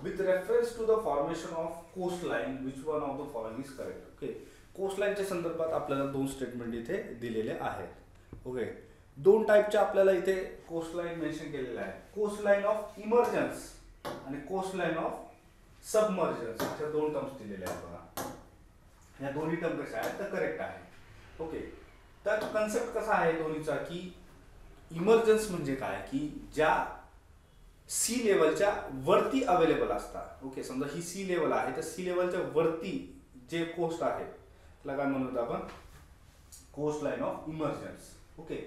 with reference to the formation of coastline which one of the following is correct. Okay. कोस्टलाईनच्या संदर्भात आपल्याला दोन स्टेटमेंट इथे दिलेले आहेत. ओके. दोन टाईपच्या आपल्याला इथे कोस्टलाईन मेन्शन केलेले आहे. कोस्टलाईन ऑफ इमर्जन्स आणि कोस्टलाईन ऑफ सबमर्जन्स अशा दोन टर्म्स दिलेल्या आहेत बघा. या दोन्ही टर्म कशा आहेत तर करेक्ट आहे. ओके. तर कन्सेप्ट कसा आहे दोन्हीचा की इमर्जन्स म्हणजे काय की ज्या सी लेवलच्या वरती अवेलेबल असतात. ओके. समजा ही सी लेवल आहे तर सी लेवलच्या वरती जे कोस्ट आहे त्याला काय म्हणतो आपण coast line of emergence. Okay.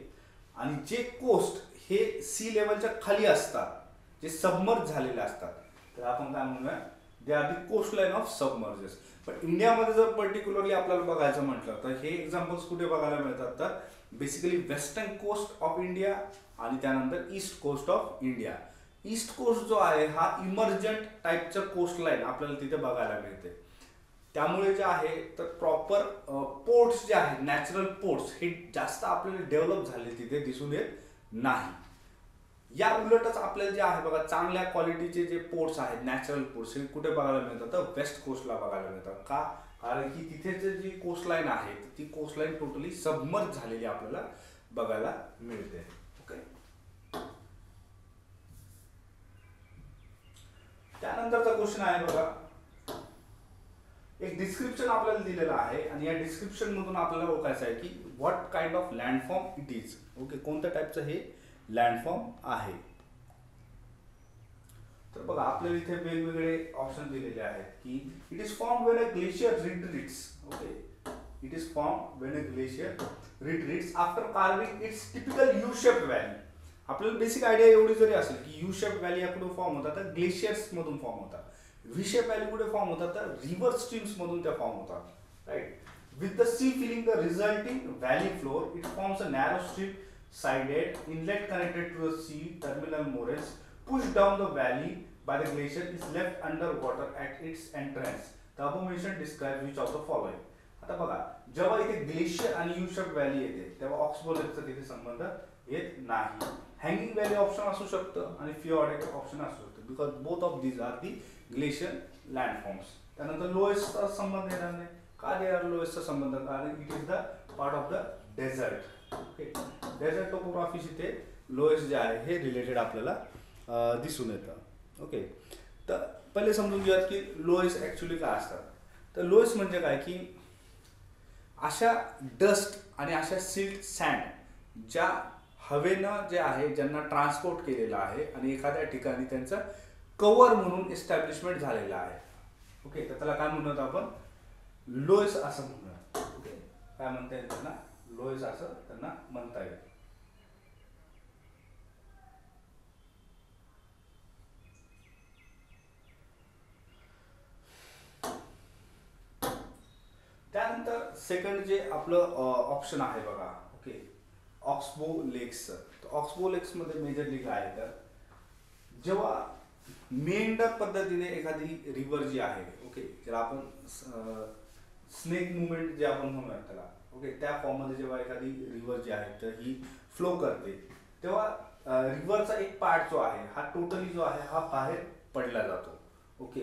आणि जे कोस्ट हे सी लेवलच्या खाली असतात जे सबमर्ज झालेले असतात तर आपण काय म्हणूया दे आर दी कोस्टलाईन ऑफ सबमर्जेस. पण इंडियामध्ये जर पर्टिक्युलरली आपल्याला बघायचं म्हटलं तर हे एक्झाम्पल्स कुठे बघायला मिळतात तर basically western coast of India आणि त्यानंतर east coast of India. East coast जो आहे हा इमर्जंट टाईपचं कोस्टलाईन आपल्याला तिथे बघायला मिळते. त्यामुळे जे आहे तर प्रॉपर पोर्ट्स जे आहेत नॅचरल पोर्ट्स हे जास्त आपल्याला डेव्हलप झाले तिथे दिसून येत नाही. या उलटच आपल्याला जे आहे बघा चांगल्या क्वालिटीचे जे पोर्ट्स आहेत नॅचरल पोर्ट्स हे कुठे बघायला मिळतात तर वेस्ट कोस्टला बघायला मिळतात. का? कारण की तिथे जी कोस्टलाईन आहे ती कोस्टलाईन टोटली सबमर्ज झालेली आपल्याला बघायला मिळते. ओके. त्यानंतरचा क्वेश्चन आहे बघा, एक डिस्क्रिप्शन आपल्याला दिलेलं आहे आणि या डिस्क्रिप्शन मधून आपल्याला ओळखायचं आहे की what kind of लँडफॉर्म it is. Okay, कोणत्या टाईपचं हे लँडफॉर्म आहे. तर बघा आपल्याला इथे वेगवेगळे ऑप्शन दिलेले आहेत की it is form when a glacier retreats. Okay, it is form when a glacier retreats after carving it's typical U shaped valley. आपल्याला बेसिक आयडिया एवढी जरी असेल की यू शेप्ड व्हॅली या कुठे फॉर्म होतात तर ग्लेशियर्स मधून फॉर्म होतात. व्ही शेप व्हॅली कुठे फॉर्म होतात तर रिव्हर स्ट्रीम्स मधून त्या फॉर्म होतात. Right. With the sea filling the resulting valley floor it forms a narrow strip sided inlet connected to the sea terminal moraines pushed down the valley by the glacier is left under water at its entrance. The above mentioned describes which of the following. आता बघा जेव्हा इथे glacier आणि U shape valley येते तेव्हा ऑक्सबोलेटचा तिथे संबंध येत नाही. हँगिंग व्हॅली ऑप्शन असू शकतं आणि फियॉर्ड एक ऑप्शन असू शकतं because both of these are the glacier landforms. त्यानंतर लोएस्टचा संबंध येणार नाही. का येणार लोएस्टचा संबंध? कारण it is the part of the desert. Okay, desert टोपोग्राफीशी ते लोएस्ट जे आहे हे रिलेटेड आपल्याला दिसून येतं. ओके, तर पहिले समजून घेऊयात की लोएस्ट ॲक्च्युली काय असतात. तर लोएस्ट म्हणजे काय की अशा डस्ट आणि अशा सिल्ट सँड ज्या हवेनं जे आहे ज्यांना ट्रान्सपोर्ट केलेलं आहे आणि एखाद्या ठिकाणी त्यांचं कव्हर म्हणून एस्टॅब्लिशमेंट झालेलं आहे. ओके, तर त्याला काय म्हणूयात आपण? लोएस्ट असं म्हणूयात. ओके, काय म्हणता येईल त्यांना? लोएस्ट असं त्यांना म्हणता येईल. त्यानंतर सेकंड जे आपलं ऑप्शन आहे बघा. ओके, ऑक्सबो लेक्स. ऑक्सबो लेक्स मध्ये मेजरली काय आहे तर जेव्हा मेंढर पद्धतीने एखादी रिव्हर जी आहे, ओके, ज्याला आपण स्नेक मुवमेंट जे आपण म्हणूयात त्याला, ओके, त्या फॉर्ममध्ये जेव्हा एखादी रिव्हर जी आहे तर ही फ्लो करते तेव्हा रिव्हरचा एक पार्ट जो आहे हा टोटली जो आहे हा बाहेर पडला जातो. ओके,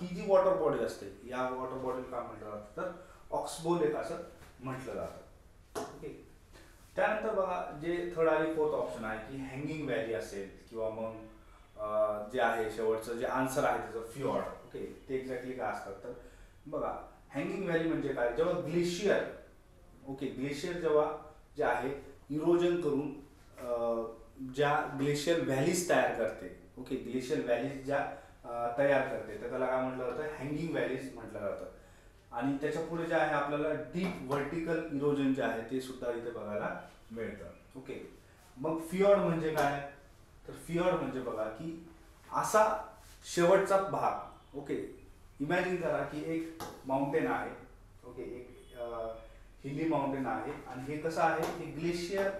ही जी वॉटर बॉडी असते या वॉटर बॉडीला काय म्हटलं जातं तर ऑक्सबो लेक असं म्हटलं जातं. ओके, त्यानंतर बघा जे थर्ड आणि फोर्थ ऑप्शन आहे की हँगिंग व्हॅली असेल किंवा मग जे आहे शेवटचं जे आन्सर आहे त्याचं फियॉर्ड. ओके, ते एक्झॅक्टली काय असतात तर बघा हँगिंग व्हॅली म्हणजे काय? जेव्हा ग्लेशियर, ओके, ग्लेशियर जेव्हा जे आहे इरोजन करून ज्या ग्लेशियर व्हॅलीज तयार करते, ओके, ग्लेशियर व्हॅलीज ज्या तयार करते तर त्याला काय म्हटलं जातं? हँगिंग व्हॅलीज म्हटलं जातं. आणि त्याच्या पुढे जे आहे आपल्याला डीप व्हर्टिकल इरोजन जे आहे ते सुद्धा इथे बघायला मिळतं. ओके, मग फियॉर्ड म्हणजे काय तर फियॉर्ड म्हणजे बघा की असा शेवटचा भाग. ओके, इमॅजिन करा की एक माउंटेन आहे. ओके, एक हिली माउंटेन आहे आणि हे कसं आहे? हे ग्लेशियर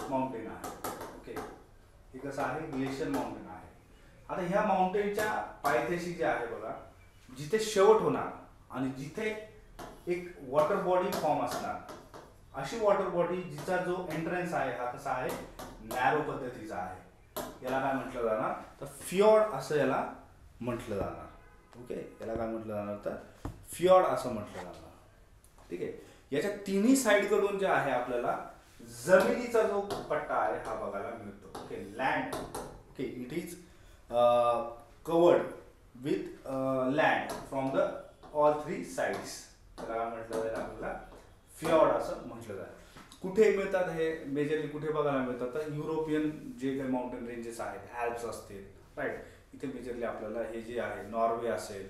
माउंटेन आहे. ओके, हे कसं आहे? ग्लेशियर माउंटेन आहे. आता ह्या माउंटेनच्या पायथ्याशी जे आहे बघा जिथे शेवट होणार आणि जिथे एक वॉटर बॉडी फॉर्म असणार अशी वॉटर बॉडी जिचा जो एंट्रन्स आहे हा कसा आहे? नॅरो पद्धतीचा आहे. याला काय म्हटलं जाणार तर फियॉर्ड असं याला म्हटलं जाणार. ओके, याला काय म्हटलं जाणार तर फियॉर्ड असं म्हटलं जाणार. ठीक आहे, याच्या तिन्ही साइड कडून जे आहे आपल्याला जमिनीचा जो पट्टा आहे हा बघायला मिळतो. Okay, land. Okay, it is covered with land from the all three sides. त्याला काय म्हटलं जाईल? आपल्याला फियॉर्ड असं म्हटलं जाईल. कुठे मिळतात हे? मेजरली कुठे बघायला मिळतात तर युरोपियन जे काही माउंटेन रेंजेस आहेत, ॲल्प्स असतील, राईट, इथे मेजरली आपल्याला हे जे आहे नॉर्वे असेल,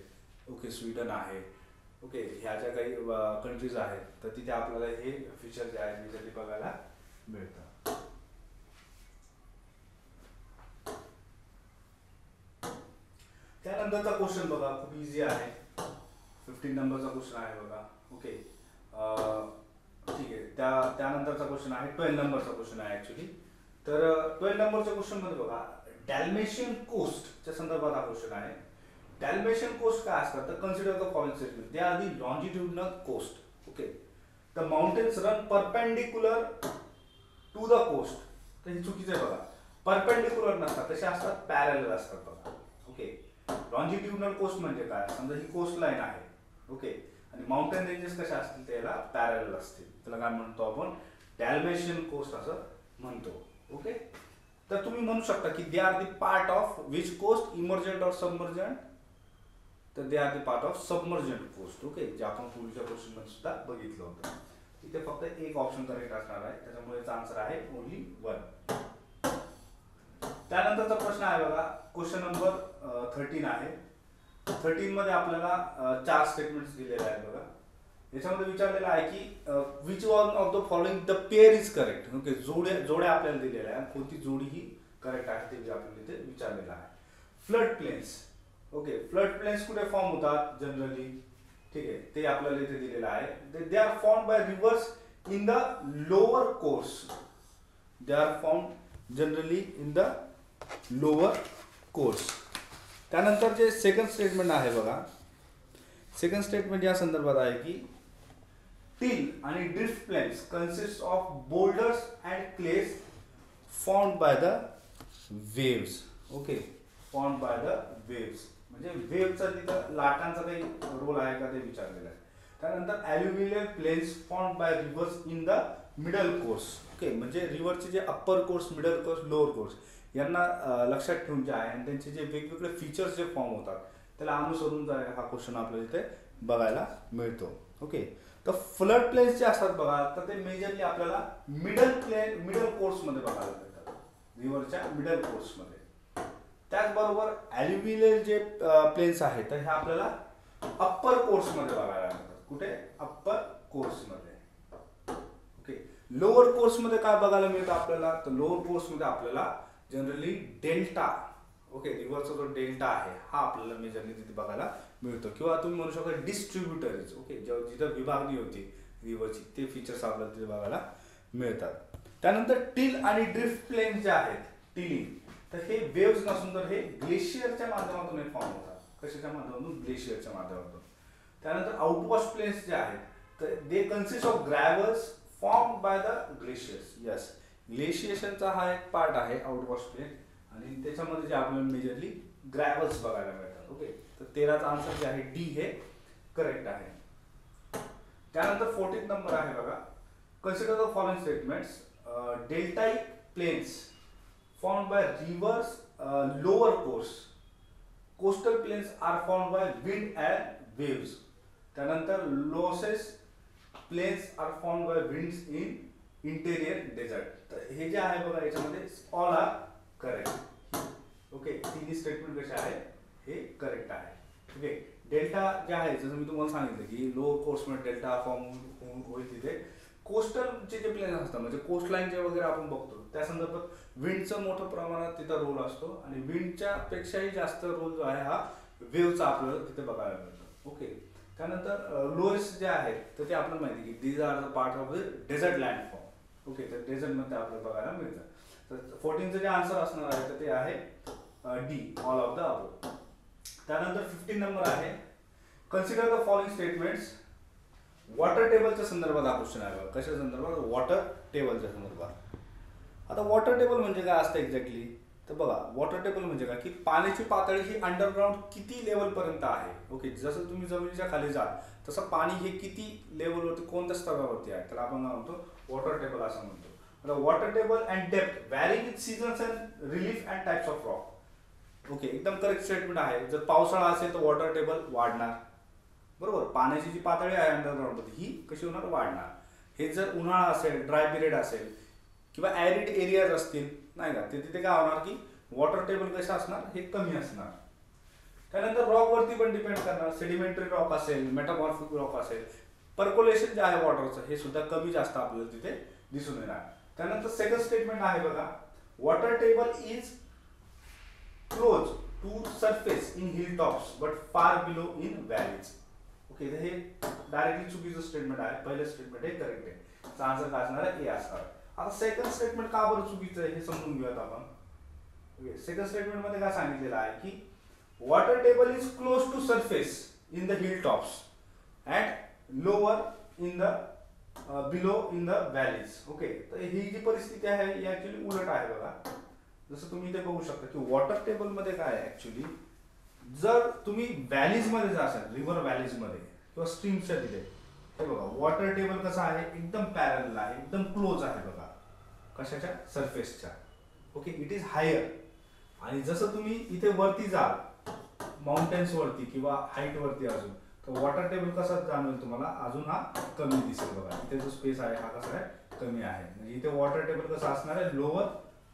ओके, स्वीडन आहे, ओके, ह्या ज्या काही कंट्रीज आहेत तर तिथे आपल्याला हे फीचर जे आहे मेजरली बघायला मिळतं. त्यानंतरचा क्वेश्चन बघा, खूप इझी आहे. 15 नंबरचा क्वेश्चन आहे बघा. ओके, ठीक आहे. त्यानंतरचा क्वेश्चन आहे 12 नंबरचा क्वेश्चन आहे ऍक्च्युली. तर 12 नंबरच्या क्वेश्चन मध्ये बघा, डॅल्मेशियन कोस्टच्या संदर्भात हा क्वेश्चन आहे. डॅल्मेशियन कोस्ट काय असतात, तर consider the following statement. They are the longitudinal coast. Okay, the mountains run perpendicular to the coast. तर हे चुकीचं आहे बघा. परपेंडिक्युलर नसतात, तसे असतात पॅरलल असतात बघा. ओके, लॉन्जिट्युडिनल कोस्ट म्हणजे काय, समजा ही कोस्ट लाईन आहे. ओके, आणि माउंटेन रेंजेस कशा असतील त्याला पॅरलल असतील. त्याला काय म्हणतो आपण, डॅल्मेशियन कोस्ट असं म्हणतो. ओके, तर तुम्ही म्हणू शकता की they are the part of which coast, emergent और सबमर्जंट. तर they are the part of submergent coast. Okay, जे आपण पूर्वीच्या क्वेश्चन मध्ये सुद्धा बघितलं होतं. इथे फक्त एक ऑप्शन करेक्ट असणार आहे, त्याच्यामुळे याचा आन्सर आहे ओनली 1. त्यानंतरचा प्रश्न आहे बघा, क्वेश्चन नंबर 13 आहे. 13 मध्ये आपल्याला 4 स्टेटमेंट्स दिलेले आहेत बघा. याच्यामध्ये विचारलेलं आहे की which one of the following the pair is correct. Okay, जोड्या आपल्याला दिलेल्या आहेत, कोणती जोडी ही करेक्ट आहे ते आपल्याला इथे विचारलेलं आहे. Flood plains. Okay, flood plains कुठे फॉर्म होतात जनरली, ठीक आहे, ते आपल्याला इथे दिलेलं आहे. They are form by rivers in the lower course. They are form generally in the lower course. त्यानंतर जे सेकंड स्टेटमेंट आहे बघा, सेकंड स्टेटमेंट या संदर्भात आहे की टिल आणि drift plains consist of boulders and clays formed by the waves. Okay, formed by the waves म्हणजे वेव्हचा तिथं लाटांचा काही रोल आहे का ते विचारलेलं आहे. त्यानंतर aluminium plains formed by rivers in the middle course. Okay, म्हणजे रिव्हरचे जे upper course, middle course, lower course यांना लक्षात ठेवून जे आहे आणि त्यांचे जे वेगवेगळे फीचर्स जे फॉर्म होतात त्याला अनुसरून हा क्वेश्चन आपल्याला इथे बघायला मिळतो. ओके, तर फ्लड प्लेन्स जे असतात बघा, तर ते मेजरली आपल्याला मिडल कोर्समध्ये बघायला मिळतात, रिव्हरच्या मिडल कोर्समध्ये. त्याचबरोबर ॲल्युमिनियम जे प्लेन्स आहेत तर हे आपल्याला अप्पर कोर्समध्ये बघायला मिळतात. कुठे, अप्पर कोर्समध्ये. ओके, लोअर कोर्समध्ये काय बघायला मिळतं आपल्याला, तर लोअर कोर्समध्ये आपल्याला जनरली डेल्टा, ओके, रिव्हरचा जो डेल्टा आहे हा आपल्याला मेजरली तिथे बघायला मिळतो. किंवा तुम्ही म्हणू शकता डिस्ट्रीब्युटरीज. ओके, जिथं विभागणी होती रिव्हरची ते फीचर्स आपल्याला तिथे बघायला मिळतात. त्यानंतर टिल आणि ड्रिफ्ट प्लेन जे आहेत, टिलिंग, तर हे वेव्स नसून तर हे ग्लेशियरच्या माध्यमातून हे फॉर्म होतात. कशाच्या माध्यमातून, ग्लेशियरच्या माध्यमातून. त्यानंतर आउटवॉश प्लेन्स जे आहेत तर they consist of gravels formed by the glaciers. Yes, ग्लेशिएशनचा हा एक पार्ट आहे आउटवॉश प्लेन आणि त्याच्यामध्ये जे आपल्याला मेजरली ग्रॅव्हल्स बघायला मिळतात. ओके, तर 13चा आन्सर जे आहे डी हे करेक्ट आहे. त्यानंतर 14 नंबर आहे बघा, consider the following statements. Deltaic plains formed by rivers lower course. Coastal plains are formed by wind and waves. त्यानंतर loess plains are formed by winds in interior desert. तर हे जे आहे बघा याच्यामध्ये ऑल आर करेक्ट. ओके, तिन्ही statement कसे आहे हे करेक्ट आहे. ओके, डेल्टा जे आहे जसं मी तुम्हाला सांगितलं की लोअर कोर्समध्ये डेल्टा फॉर्म होईल तिथे. कोस्टलचे जे प्लेन असतात म्हणजे कोस्ट लाईन जे वगैरे आपण बघतो त्या संदर्भात विंडचं मोठं प्रमाणात तिथं रोल असतो आणि विंडच्या पेक्षाही जास्त रोल जो आहे हा वेव्हचा आपल्याला तिथे बघायला मिळतो. ओके, त्यानंतर लोएस्ट जे आहेत तर ते आपल्याला माहिती की these are the part of the desert landform. Okay, तर डेझर्टमध्ये आपल्याला बघायला मिळतं. तर 14चं जे आन्सर असणार आहे तर ते आहे D, all of the above. त्यानंतर 15 नंबर आहे, consider the following statements. Water टेबलच्या संदर्भात हा क्वेश्चन आहे बघा. कशा संदर्भात, वॉटर टेबलच्या संदर्भात. आता वॉटर टेबल म्हणजे काय असतं एक्झॅक्टली, तर बघा वॉटर टेबल म्हणजे काय की पाण्याची पातळी ही अंडरग्राऊंड किती लेवल पर्यंत आहे. ओके, जसं तुम्ही जमिनीच्या खाली जाल तसं पाणी हे किती लेवलवरती, कोणत्या स्तरावरती आहे त्याला आपण काय म्हणतो, वॉटर टेबल असं म्हणतो. आता water table and depth vary with seasons and relief and types of rock. Okay, एकदम करेक्ट स्टेटमेंट आहे. जर पावसाळा असेल तर वॉटर टेबल वाढणार, बरोबर. पाण्याची जी पातळी आहे अंडरग्राऊंड मध्ये ही कशी होणार, वाढणार. हे जर उन्हाळा असेल, ड्राय पिरियड असेल किंवा ॲरिड एरियाज असतील नाही का, ते तिथे काय होणार की वॉटर टेबल कसं असणार, हे कमी असणार. त्यानंतर रॉक वरती पण डिपेंड करणार. सेडिमेंटरी रॉक असेल, मेटामॉर्फिक रॉक असेल, पर्कोलेशन जे आहे वॉटरचं हे सुद्धा कमी जास्त आपल्याला तिथे दिसून येणार. त्यानंतर सेकंड स्टेटमेंट आहे बघा, water table is close to surface in hill tops but far below in valleys. Okay, तर हे डायरेक्टली चुकीचं स्टेटमेंट आहे. पहिलं स्टेटमेंट हे करेक्ट आहे. आन्सर काय असणार आहे? ए असणार. आता सेकंड स्टेटमेंट का बरं चुकीचं आहे हे समजून घेऊयात आपण. ओके, सेकंड स्टेटमेंट मध्ये काय सांगितलेलं आहे की water table is close to surface in the hill tops and lower in the below in the valleys. Okay, तर ही जी परिस्थिती आहे ही ऍक्च्युली उलट आहे बघा. जसं तुम्ही इथे बघू शकता की वॉटर टेबल मध्ये काय आहे ऍक्च्युली, जर तुम्ही व्हॅलीज मध्ये जासाल, रिव्हर व्हॅलीज मध्ये किंवा स्ट्रीमच्या तिथे, हे बघा वॉटर टेबल कसं आहे, एकदम पॅरलल आहे, एकदम क्लोज आहे बघा कशाच्या, सरफेसच्या. Okay, it is higher. आणि जसं तुम्ही इथे वरती जाल माउंटेन्स वरती किंवा हाईट वरती अजून, तर वॉटर टेबल कसा जाणवेल तुम्हाला, अजून हा कमी दिसेल बघा. इथे जो स्पेस आहे हा कसा आहे, कमी आहे. म्हणजे इथे वॉटर टेबल कसं असणार आहे, लोअर,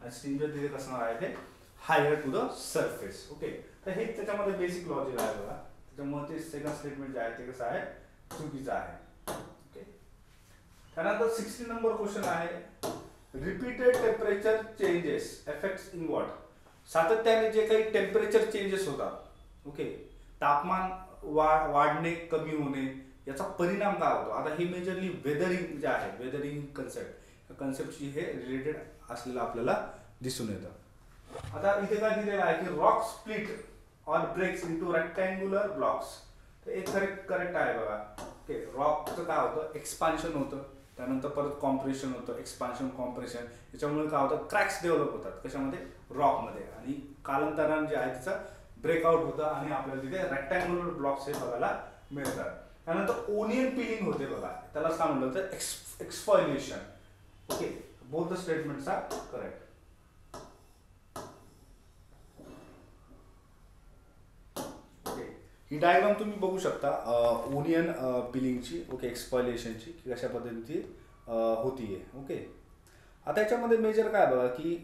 आणि स्ट्रीमच्या तिथे कसं असणार आहे ते higher to the surface. Okay, तर हे त्याच्यामध्ये बेसिक लॉजिक आहे बघा. त्याच्यामुळे ते सेकंड स्टेटमेंट जे आहे ते कसं आहे, चुकीचं आहे. ओके, त्यानंतर 60 नंबर क्वेश्चन आहे, repeated temperature changes effects in what. सातत्याने जे काही टेम्परेचर चेंजेस होतात, ओके, तापमान वाढणे कमी होणे, याचा परिणाम काय होतो. आता हे मेजरली वेदरिंग जे आहे, वेदरिंग कन्सेप्ट, कन्सेप्टशी हे रिलेटेड असलेलं आपल्याला दिसून येतं. आता इथे काय दिलेलं आहे की rock split or breaks into rectangular blocks. तर एक करेक्ट आहे बघा. ओके, रॉकचं काय होतं, एक्सपान्शन होतं, त्यानंतर परत कॉम्प्रेशन होतं, एक्सपान्शन कॉम्प्रेशन, याच्यामुळे काय होतं, क्रॅक्स डेव्हलप होतात कशामध्ये, रॉकमध्ये, आणि कालांतराने जे आहे त्याचं ब्रेकआउट होतं आणि आपल्याला तिथे रेक्टँग्युलर ब्लॉक्स हे बघायला मिळतात. त्यानंतर ओनियन पिलिंग होते बघा, त्यालाच काय म्हटलं तर exfoliation. Okay, both the statements are correct. Okay, ही डायग्राम तुम्ही बघू शकता ओनियन पिलिंगची, ओके, एक्सफॉलिएशनची, की कशा पद्धतीने होतीये. ओके, आता याच्यामध्ये मेजर काय बघा की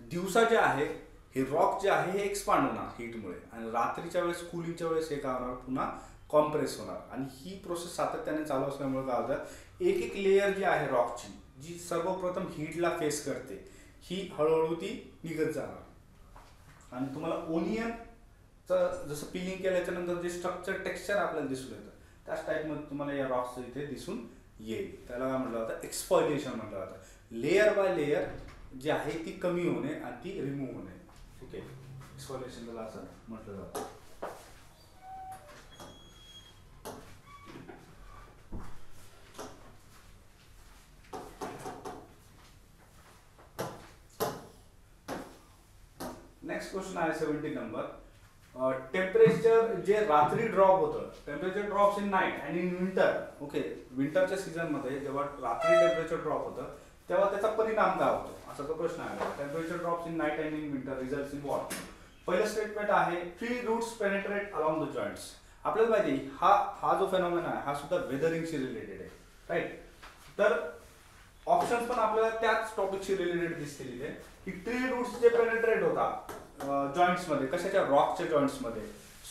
दिवसा जे आहे हे रॉक जे आहे हे एक्सपांड होणार हीटमुळे, आणि रात्रीच्या वेळेस कूलिंगच्या वेळेस हे काय होणार, पुन्हा कॉम्प्रेस होणार. आणि ही प्रोसेस सातत्याने चालू असल्यामुळे काय होतं, एक एक लेयर जी आहे रॉकची, जी सर्वप्रथम हीटला फेस करते, ही हळूहळू ती निघत जाणार. आणि तुम्हाला ओनियनचं जसं पिलिंग केल्याच्या नंतर जे स्ट्रक्चर टेक्स्चर आपल्याला दिसून येतं, त्याच टाईपमध्ये तुम्हाला या रॉक्सचं इथे दिसून येईल. त्याला काय म्हटलं जातं, एक्सफॉलिएशन म्हटलं जातं. लेयर बाय लेयर जी आहे ती कमी होणे आणि ती रिमूव्ह होणे. ओके, एक्सफॉलिएशन त्याला असं म्हटलं जातं. नेक्स्ट क्वेश्चन आहे 70 नंबर. टेम्परेचर जे रात्री ड्रॉप होतं, temperature drops in night and in winter. Okay, विंटरच्या सीझन मध्ये जेव्हा रात्री टेम्परेचर ड्रॉप होतं तेव्हा त्याचा परिणाम काय होतो, असा तो प्रश्न आहे. Temperature drops in night and in winter results in what. पहिलं स्टेटमेंट आहे tree roots penetrate along the joints. आपल्याला माहिती हा जो फेनॉमेना आहे हा सुद्धा वेदरिंगशी रिलेटेड आहे, राईट. तर ऑप्शन्स पण आपल्याला त्याच टॉपिकशी रिलेटेड दिसतील इथे, की ट्री रूट्स जे पेनिट्रेट होतात जॉइंट्स मध्ये, कशाच्या, रॉकच्या जॉइंट्स मध्ये,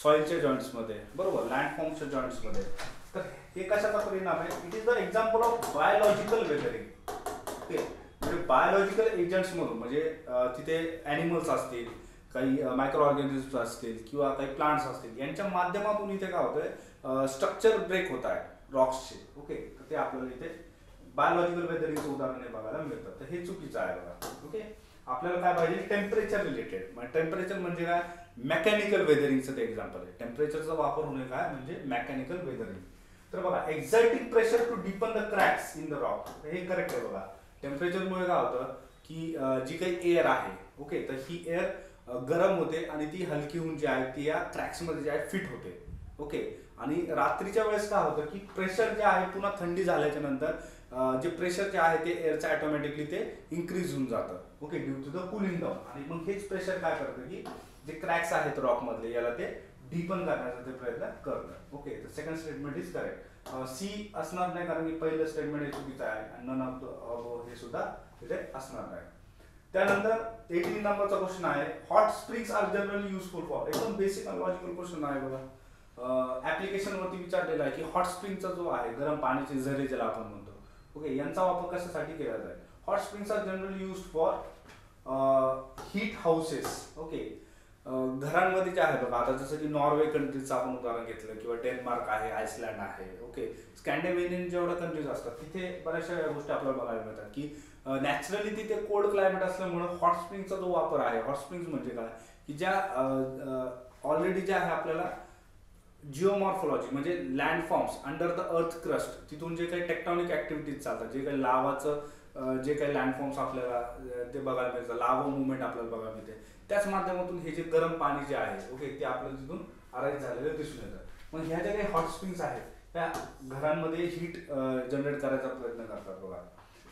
सॉइलच्या जॉइंट्स मध्ये, बरोबर, लँडफॉर्मच्या जॉइंट्स मध्ये. तर हे कशाचा परिणाम आहे, it is the example of biological weathering. Okay, म्हणजे बायोलॉजिकल एजंट्स मधून, म्हणजे तिथे ॲनिमल्स असतील, काही मायक्रो ऑर्गॅनिझम्स असतील किंवा काही प्लांट्स असतील, यांच्या माध्यमातून इथे काय होतंय, स्ट्रक्चर ब्रेक होत आहे रॉक्सचे. ओके, तर ते आपल्याला इथे बायोलॉजिकल वेदरिंगचं उदाहरण बघायला मिळतं. तर हे चुकीचं आहे बघा. ओके, आपल्याला काय पाहिजे, टेम्परेचर रिलेटेड. टेम्परेचर म्हणजे काय, मेकॅनिकल वेदरिंगचं ते एक्झाम्पल आहे. टेम्परेचरचा वापर होणे काय म्हणजे मेकॅनिकल वेदरिंग. तर बघा, exerting pressure to deepen the cracks in the rock, हे करेक्ट आहे बघा. टेम्परेचरमुळे काय होतं की जी काही एअर आहे, ओके, तर ही एअर गरम होते आणि ती हलकी होऊन जी आहे ती या क्रॅक्समध्ये जी आहे फिट होते. ओके, आणि रात्रीच्या वेळेस काय होतं की प्रेशर जे आहे पुन्हा थंडी झाल्याच्या नंतर जे प्रेशर जे आहे ते एअरचं ऑटोमॅटिकली ते इन्क्रीज होऊन जातं. Okay, due to the cooling down. आणि मग हेच प्रेशर काय करतं की जे क्रॅक्स आहेत रॉक मधले याला ते डीपन करण्याचा ते प्रयत्न करतात. ओके, तर second statement is correct. C असणार नाही कारण की पहिलं स्टेटमेंट हे चुकीचं आहे आणि नन ऑफ हे सुद्धा तिथे असणार नाही. त्यानंतर 18 नंबरचा क्वेश्चन आहे, hot springs are generally useful for. एकदम बेसिक आणि लॉजिकल क्वेश्चन आहे बघा. ऍप्लिकेशन वरती विचारलेला आहे की हॉट स्प्रिंगचा जो आहे, गरम पाण्याचे झरे ज्याला आपण म्हणतो, ओके, यांचा वापर कशासाठी केला जाईल. Hot springs are generally used for heat houses. Okay, घरांमध्ये जे आहे बघा, आता जसं की नॉर्वे कंट्रीचं आपण उदाहरण घेतलं किंवा डेन्मार्क आहे, आइसलँड आहे. ओके, स्कॅन्डिनेव्हियन जेवढ्या कंट्रीज असतात तिथे बऱ्याचशा या गोष्टी आपल्याला बघायला मिळतात की नॅचरली तिथे कोल्ड क्लायमेट असल्यामुळं हॉट स्प्रिंगचा जो वापर आहे, हॉट स्प्रिंग्स म्हणजे काय की ज्या ऑलरेडी जे आहे आपल्याला जिओमॉर्फॉलॉजी म्हणजे लँडफॉर्म्स अंडर द अर्थ क्रस्ट, तिथून जे काही टेक्टॉनिक ऍक्टिव्हिटीज चालतात, जे काही लावाचं जे काही लँडफॉर्म्स आपल्याला ते बघायला मिळतं, लावा मुवमेंट आपल्याला बघायला मिळते, त्याच माध्यमातून हे जे गरम पाणी जे आहे ओके ते आपल्याला तिथून अराईज झालेलं दिसून येतं. मग ह्या ज्या काही हॉट स्प्रिंग्स आहेत त्या घरांमध्ये हीट जनरेट करायचा प्रयत्न करतात बघा.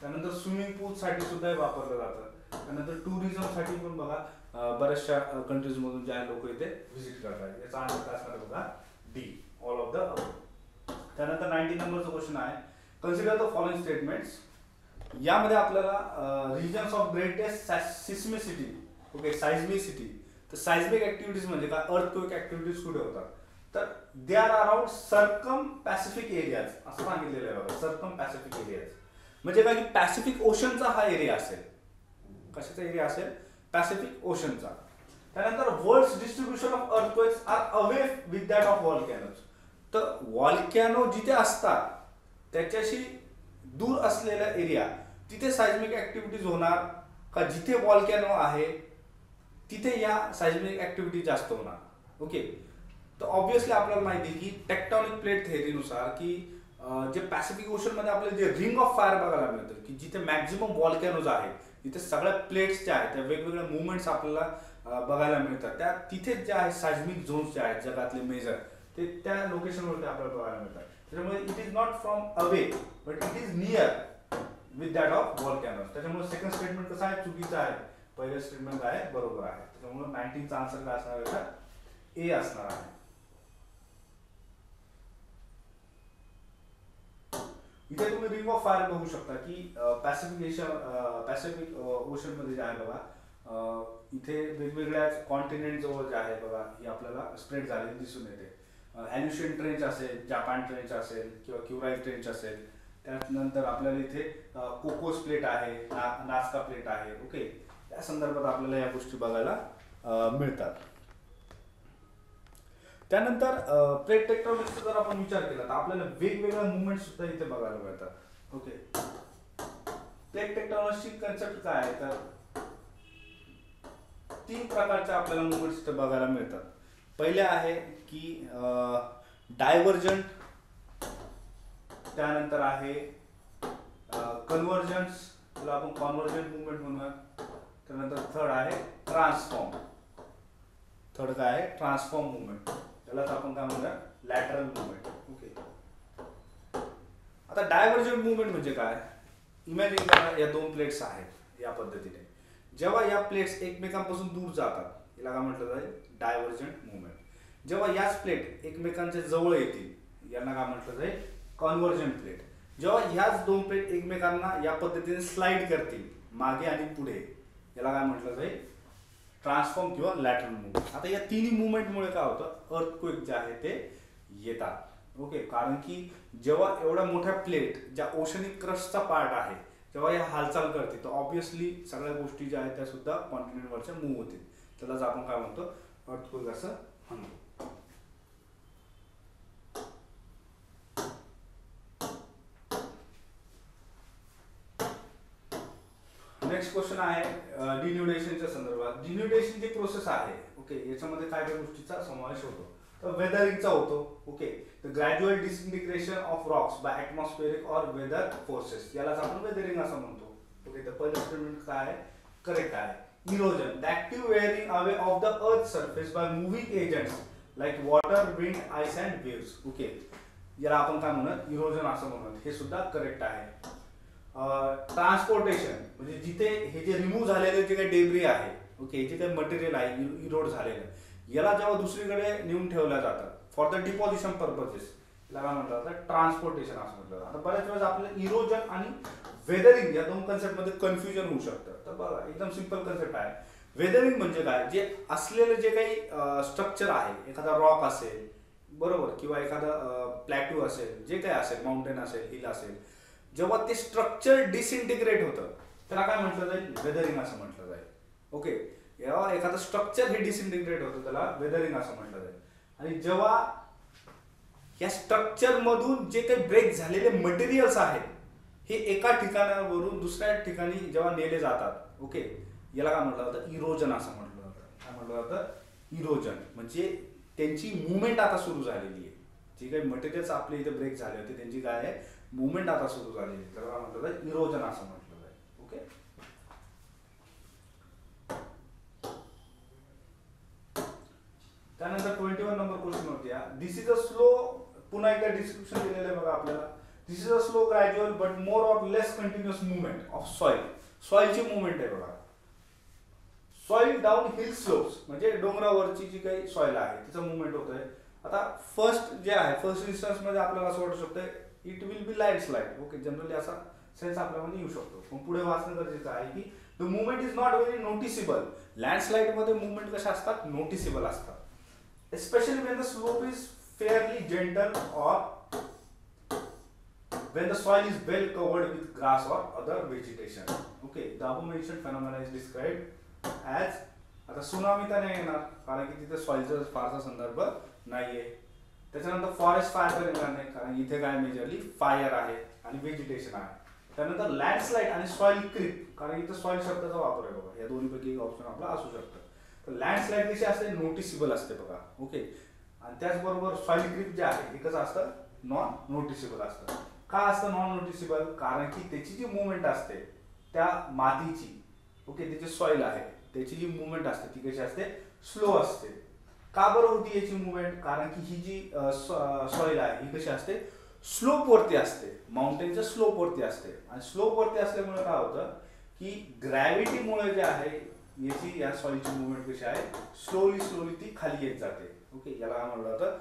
त्यानंतर स्विमिंग पूलसाठी सुद्धा हे वापरलं जातं. त्यानंतर टुरिझमसाठी पण बघा बऱ्याचशा कंट्रीजमधून ज्या लोक इथे व्हिजिट करतात. याचा आन्सर काय असणार बघा, D, all of the above. त्यानंतर 19 नंबरचा क्वेश्चन आहे, कन्सिडर द फॉलोइंग स्टेटमेंट्स. यामध्ये आपल्याला regions of greatest seismicity, okay, seismicity. तर साइझमिक ऍक्टिव्हिटीज म्हणजे काय, अर्थक्वेक ऍक्टिव्हिटीज कुठे होतात, तर they R around circum Pacific areas असं सांगितलेलं आहे बघा. सर्कम पॅसिफिक एरियाज म्हणजे काय की पॅसिफिक ओशनचा हा एरिया असेल. कशाचा एरिया असेल, पॅसिफिक ओशनचा. त्यानंतर world's distribution of earthquakes are away with that of volcanoes. तर व्हॉल्कॅनो जिथे असतात त्याच्याशी दूर असलेला एरिया तिथे सायझमिक ऍक्टिव्हिटीज होणार का, जिथे व्हॉल्कॅनो आहे तिथे या सायझमिक ऍक्टिव्हिटी जास्त होणार. ओके, तर ऑब्व्हियसली आपल्याला माहिती आहे की टेक्टॉनिक प्लेट थेअरीनुसार की जे पॅसिफिक ओशन मध्ये आपल्याला जे रिंग ऑफ फायर बघायला मिळतं की जिथे मॅक्झिमम व्हॉल्कॅनोज आहेत, तिथे सगळ्या प्लेट्स ज्या आहेत त्या वेगवेगळ्या मुवमेंट्स आपल्याला बघायला मिळतात. त्या तिथेच जे आहेत सायझमिक झोन्स जे आहेत जगातले मेजर ते त्या लोकेशनवरती आपल्याला बघायला मिळतात. त्याच्यामुळे it is not from away but it is near with that of volcanoes. त्याच्यामुळे सेकंड स्टेटमेंट कसं आहे, चुकीचं आहे. पहिलं स्टेटमेंट काय आहे, बरोबर आहे. त्याच्यामुळे 19चा आन्सर काय असणार आहे, ए असणार आहे. इथे तुम्ही रिंग ऑफ फायर बघू शकता की पॅसिफिक ओशन मध्ये जे आहे बघा, इथे वेगवेगळ्या कॉन्टिनेंट जवळ जे आहे बघा ही आपल्याला स्प्रेड झालेली दिसून येते. ॲल्युशियन ट्रेंच असेल, जापान ट्रेंच असेल किंवा क्युराईल ट्रेंच असेल. त्यानंतर आपल्याला इथे कोकोस प्लेट आहे, नास्का प्लेट आहे. ओके, त्या संदर्भात आपल्याला या गोष्टी बघायला मिळतात. त्यानंतर प्लेट टेक्टॉनिक्सचा जर आपण विचार केला तर आपल्याला वेगवेगळ्या मुवमेंट सुद्धा इथे बघायला मिळतात. ओके, प्लेट टेक्टॉनिक्सची कन्सेप्ट काय आहे तर 3 प्रकारच्या आपल्याला मुवमेंट्स इथे बघायला मिळतात. पहिले आहे की डायव्हर्जंट, त्यानंतर आहे कन्व्हर्जन्स, त्याला आपण कॉन्व्हर्जंट मुवमेंट म्हणूया. त्यानंतर थर्ड आहे ट्रान्सफॉर्म. थर्ड काय आहे, ट्रान्सफॉर्म मुवमेंट, त्यालाच आपण काय म्हणूया, लॅटरल मुवमेंट. ओके, आता डायव्हर्जंट मुवमेंट म्हणजे काय, इमॅजिन करा या 2 प्लेट्स आहेत या पद्धतीने. जेव्हा या प्लेट्स एकमेकांपासून दूर जातात याला काय म्हटलं जाईल, डायव्हर्जंट मुवमेंट. जेव्हा याच प्लेट एकमेकांच्या जवळ येतील यांना काय म्हटलं जाईल, कन्व्हर्जंट प्लेट. जेव्हा ह्याच 2 प्लेट एकमेकांना या पद्धतीने स्लाइड करतील मागे आणि पुढे याला काय म्हटलं जाईल, ट्रान्सफॉर्म किंवा लॅटरल मुवमेंट. आता या तिन्ही मुवमेंटमुळे काय होतं, अर्थक्वेक जे आहे ते येतात. ओके, कारण की जेव्हा एवढ्या मोठ्या प्लेट ज्या ओशनिक क्रस्टचा पार्ट आहे जेव्हा या हालचाल करते तर ऑब्व्हियसली सगळ्या गोष्टी ज्या आहेत त्या सुद्धा कॉन्टिनेंटवरच्या मूव्ह होतील. त्यालाच आपण काय म्हणतो, अर्थक्वेक असं म्हणतो. नेक्स्ट क्वेश्चन आहे डिन्युडेशनच्या संदर्भात. डिन्युडेशनची प्रोसेस आहे ओके, याच्यामध्ये काय काय गोष्टीचा समावेश होतो, तर वेदरिंगचा होतो. Okay, the gradual disintegration of rocks by atmospheric or weather forces, यालाच आपण वेदरिंग असं म्हणतो. ओके, तर पहिलं स्टेटमेंट काय आहे, करेक्ट आहे. Erosion, the active wearing away of the earth surface by moving agents like water, wind, ice and waves. Okay, याला आपण काय म्हणत, इरोजन असं म्हणत, हे सुद्धा करेक्ट आहे. ट्रान्सपोर्टेशन म्हणजे जिथे हे जे रिमूव्ह झालेले जे काही डेब्री आहे, ओके, जे काही मटेरियल आहे इरोड झालेलं, याला जेव्हा दुसरीकडे नेऊन ठेवल्या जातं फॉर द डिपॉझिशन पर्पजेस, याला काय म्हटलं जातं, ट्रान्सपोर्टेशन असं म्हटलं जातं. आता बऱ्याच वेळेस आपल्याला इरोजन आणि वेदरिंग या 2 कन्सेप्ट मध्ये कन्फ्युजन होऊ शकतं. तर बघा, एकदम सिंपल कन्सेप्ट आहे. वेदरिंग म्हणजे काय, जे असलेलं जे काही स्ट्रक्चर आहे, एखादा रॉक असेल बरोबर किंवा एखादा प्लॅट्यू असेल, जे काही असेल, माउंटेन असेल, हिल असेल, जेव्हा ते स्ट्रक्चर डिसइंटिग्रेट होतं त्याला काय म्हटलं जाईल, वेदरिंग असं म्हटलं जाईल. ओके, जेव्हा एखादं स्ट्रक्चर हे डिसइंटिग्रेट होतं त्याला वेदरिंग असं म्हटलं जाईल. आणि जेव्हा या स्ट्रक्चर मधून जे काही ब्रेक झालेले मटेरियल्स आहेत हे एका ठिकाणावरून दुसऱ्या ठिकाणी जेव्हा नेले जातात, ओके, याला काय म्हटलं जातं, इरोजन असं म्हटलं जातं. काय म्हटलं जातं, इरोजन. म्हणजे त्यांची मुवमेंट आता सुरू झालेली आहे. जे काही मटेरियल्स आपले इथे ब्रेक झाले होते त्यांची काय आहे, मुवमेंट आता सुरू झालेली आहे. त्याला काय म्हटलं जातं, इरोजन असं म्हटलं जाईल. ओके, त्यानंतर 21 नंबर क्वेश्चन होती. दिस इज अ स्लो, पुन्हा एकदा डिस्क्रिप्शन दिलेलं आहे बघा आपल्याला. This is a slow gradual but more or less continuous movement of soil. सॉइलची मुवमेंट आहे बघा. सॉइल डाऊन हिल स्लोप्स म्हणजे डोंगरावरची जी काही सॉइल आहे तिचं मुवमेंट होत आहे. आता फर्स्ट जे आहे, फर्स्ट इन्स्टन्स मध्ये आपल्याला असं वाटू शकतं it will be landslide. Okay, generally असा सेन्स आपल्यामध्ये येऊ शकतो. पण पुढे वाचणं गरजेचं आहे की the movement is not very noticeable. Landslide मध्ये मुवमेंट कशा असतात, नोटिसेबल असतात. Especially when the slope is fairly gentle or when the soil is well covered with grass or other vegetation. Okay, the above mentioned phenomena is described as, आता tsunami तर नाही येणार कारण की तिथे सॉइलचा फारसा संदर्भ नाहीये. त्याच्यानंतर फॉरेस्ट फायर तर येणार नाही कारण इथे काय मेजरली फायर आहे आणि व्हेजिटेशन आहे. त्यानंतर लँडस्लाइड आणि सॉइल क्रीप कारण इथे सॉइल शब्दाचा वापर आहे बघा. या दोन्हीपैकी एक ऑप्शन आपला असू शकतं. तर लँडस्लाइड कशी असते, नोटिसेबल असते बघा. ओके, आणि त्याचबरोबर सॉइल क्रीप जे आहे हे कसं असतं, नॉन नोटिसेबल असतं. का असतं नॉन नोटिसेबल, कारण की त्याची जी मुवमेंट असते त्या मातीची, ओके, त्याची सॉइल आहे त्याची जी मुवमेंट असते ती कशी असते, स्लो असते. का बरं होती याची मुवमेंट, कारण की ही जी सॉइल आहे ही कशी असते, स्लोप वरती असते, माउंटेनच्या स्लोप वरती असते. आणि स्लोप वरती असल्यामुळे काय होतं की ग्रॅव्हिटीमुळे जे आहे याची या सॉइलची मुवमेंट कशी आहे, स्लोली ती खाली येत जाते. ओके, याला काय म्हटलं जातं,